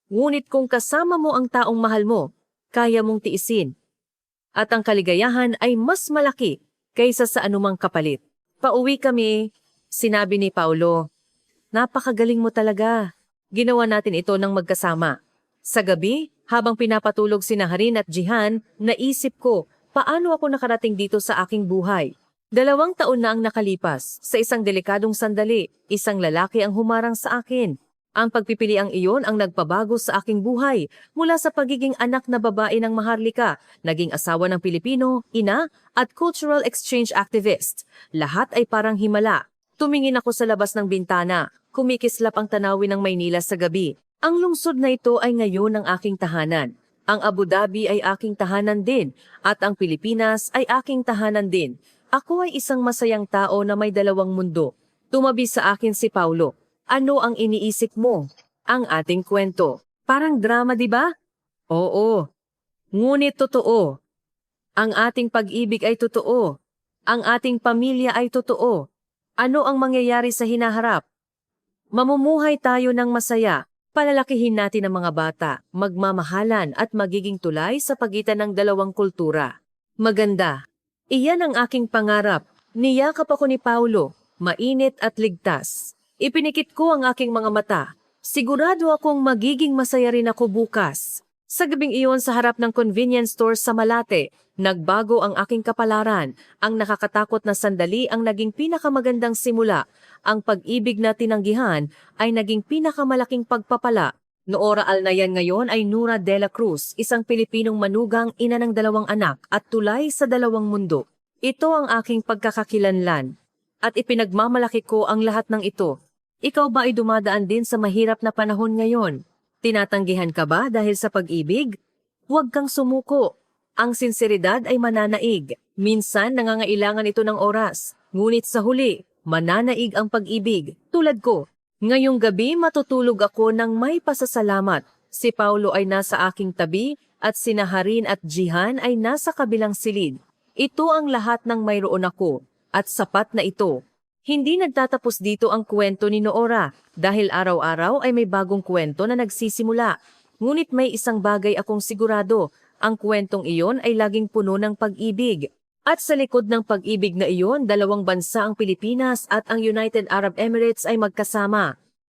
Ngunit kung kasama mo ang taong mahal mo, kaya mong tiisin. At ang kaligayahan ay mas malaki kaysa sa anumang kapalit. Pauwi kami, sinabi ni Paulo. Napakagaling mo talaga. Ginawa natin ito ng magkasama. Sa gabi, habang pinapatulog si Harin at Jihan, naisip ko, paano ako nakarating dito sa aking buhay? 2 taon na ang nakalipas. Sa isang delikadong sandali, isang lalaki ang humarang sa akin. Ang pagpipiliang iyon ang nagpabago sa aking buhay. Mula sa pagiging anak na babae ng Maharlika, naging asawa ng Pilipino, ina, at cultural exchange activist. Lahat ay parang himala. Tumingin ako sa labas ng bintana. Kumikislap ang tanawin ng Maynila sa gabi. Ang lungsod na ito ay ngayon ang aking tahanan. Ang Abu Dhabi ay aking tahanan din. At ang Pilipinas ay aking tahanan din. Ako ay isang masayang tao na may 2 mundo. Tumabi sa akin si Paulo. Ano ang iniisip mo? Ang ating kwento. Parang drama, di ba? Oo. Ngunit totoo. Ang ating pag-ibig ay totoo. Ang ating pamilya ay totoo. Ano ang mangyayari sa hinaharap? Mamumuhay tayo ng masaya. Palalakihin natin ang mga bata, magmamahalan at magiging tulay sa pagitan ng 2 kultura. Maganda. Iyan ang aking pangarap. Niyakap ako ni Paulo. mainit at ligtas. Ipinikit ko ang aking mga mata. Sigurado akong magiging masaya rin ako bukas. Sa gabing iyon sa harap ng convenience store sa Malate, nagbago ang aking kapalaran. Ang nakakatakot na sandali ang naging pinakamagandang simula. Ang pag-ibig na tinanggihan ay naging pinakamalaking pagpapala. Noora Alnayan ngayon ay Nura de la Cruz, isang Pilipinong manugang, ina ng 2 anak at tulay sa 2 mundo. Ito ang aking pagkakakilanlan. At ipinagmamalaki ko ang lahat ng ito. Ikaw ba ay dumadaan din sa mahirap na panahon ngayon? Tinatanggihan ka ba dahil sa pag-ibig? Huwag kang sumuko. Ang sinseridad ay mananaig. Minsan nangangailangan ito ng oras. Ngunit sa huli, mananaig ang pag-ibig. Tulad ko, ngayong gabi matutulog ako ng may pasasalamat. Si Paulo ay nasa aking tabi at sina Harin at Jihan ay nasa kabilang silid. Ito ang lahat ng mayroon ako at sapat na ito. Hindi nagtatapos dito ang kwento ni Noora dahil araw-araw ay may bagong kwento na nagsisimula. Ngunit may isang bagay akong sigurado, ang kwentong iyon ay laging puno ng pag-ibig. At sa likod ng pag-ibig na iyon, 2 bansa ang Pilipinas at ang United Arab Emirates ay magkasama.